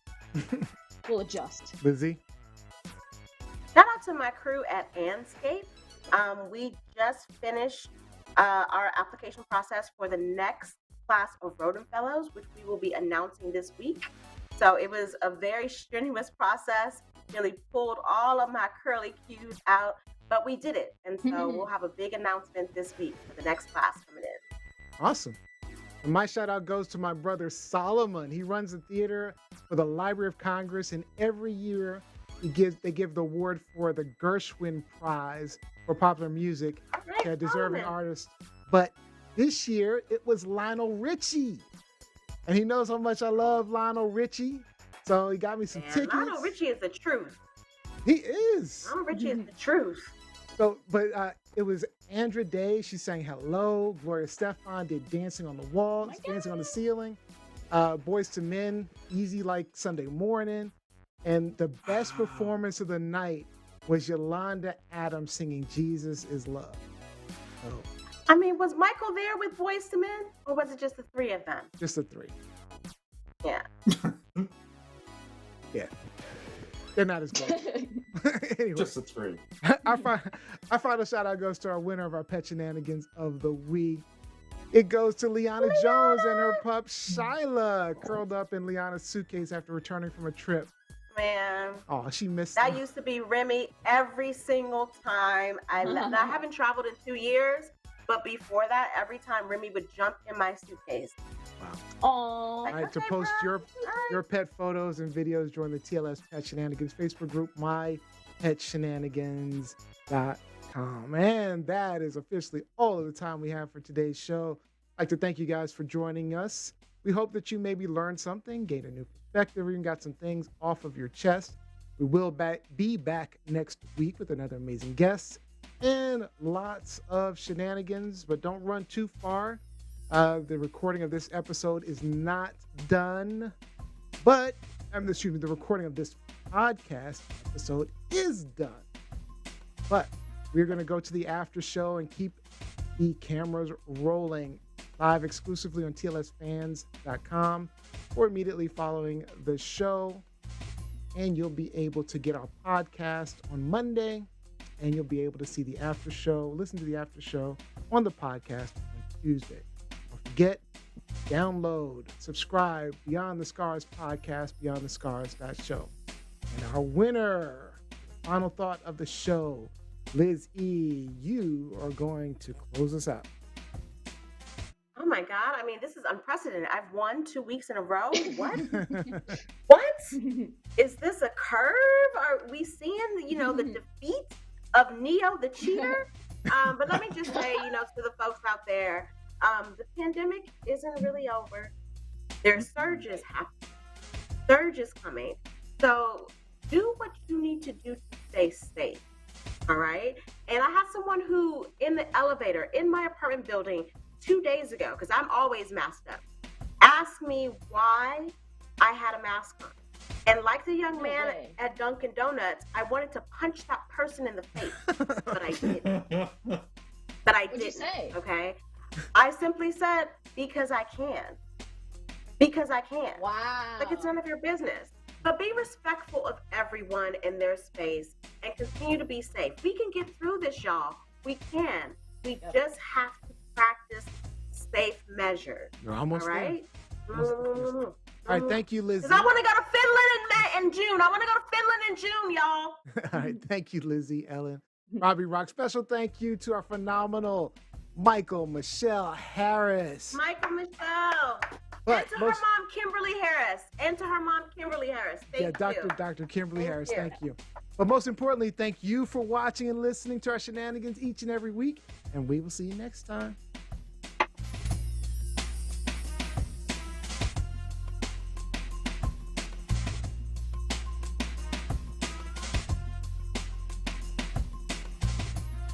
We'll adjust. Lizzie. Shout out to my crew at Anscape. We just finished our application process for the next class of Rodent Fellows, which we will be announcing this week. So it was a very strenuous process. Really pulled all of my curly cues out, but we did it. And so we'll have a big announcement this week for the next class coming in. Awesome. And my shout out goes to my brother Solomon. He runs the theater for the Library of Congress, and every year they give the award for the Gershwin Prize for popular music to a deserving artist. But this year it was Lionel Richie, and he knows how much I love Lionel Richie, so he got me some tickets. Lionel Richie is the truth. He is. Lionel Richie is the truth. So, but it was Andra Day. She sang Hello. Gloria Stefan did Dancing on the Walls, Dancing on the Ceiling. Boys to Men, Easy Like Sunday Morning. And the best performance of the night was Yolanda Adams singing Jesus is Love. So, I mean, was Michael there with Boys to Men, or was it just the three of them? just the three. Yeah. Yeah. They're not as good. Anyway, Just the three. our final shout out goes to our winner of our pet shenanigans of the week. It goes to Liana Jones and her pup Shyla, curled up in Liana's suitcase after returning from a trip. Man, Oh, she missed that used to be Remy every single time I left. Now, I haven't traveled in 2 years, but before that, every time Remy would jump in my suitcase. Aww. All right, to Okay, post bro. your pet photos and videos, join the TLS Pet Shenanigans Facebook group, mypetshenanigans.com. And that is officially all of the time we have for today's show. I'd like to thank you guys for joining us. We hope that you maybe learned something, gained a new perspective, or even got some things off of your chest. We will be back next week with another amazing guest and lots of shenanigans, but don't run too far. The recording of this episode is not done, but the recording of this podcast episode is done. But we're going to go to the after show and keep the cameras rolling live exclusively on TLSfans.com or immediately following the show. And you'll be able to get our podcast on Monday, and you'll be able to see the after show, listen to the after show on the podcast on Tuesday. Don't forget, download, subscribe, Beyond the Scars podcast, beyondthescars.show. And our winner, final thought of the show, Liz E., you are going to close us out. Oh my God. I mean, this is unprecedented. I've won 2 weeks in a row. What? What? Is this a curve? Are we seeing, the defeat of Neo the cheater? But let me just say, to the folks out there, the pandemic isn't really over. There's surges happening. Surges coming. So do what you need to do to stay safe. All right? And I had someone who, in the elevator, in my apartment building, 2 days ago, because I'm always masked up, asked me why I had a mask on. And like the young man at Dunkin' Donuts, I wanted to punch that person in the face, but I didn't. What'd you say? Okay? I simply said, because I can. Because I can. Wow. Like, it's none of your business. But be respectful of everyone in their space and continue to be safe. We can get through this, y'all. We can. We just have to practice safe measures. You're almost all right? All right, thank you, Lizzie. Because I want to go to Finland in June. I want to go to Finland in June, y'all. All right, thank you, Lizzie, Ellen, Robbie Rock. Special thank you to our phenomenal Mykal-Michelle Harris. Mykal-Michelle. But And to her mom, Kimberly Harris. Thank you. Dr. Kimberly Harris, you. thank you. But most importantly, thank you for watching and listening to our shenanigans each and every week. And we will see you next time.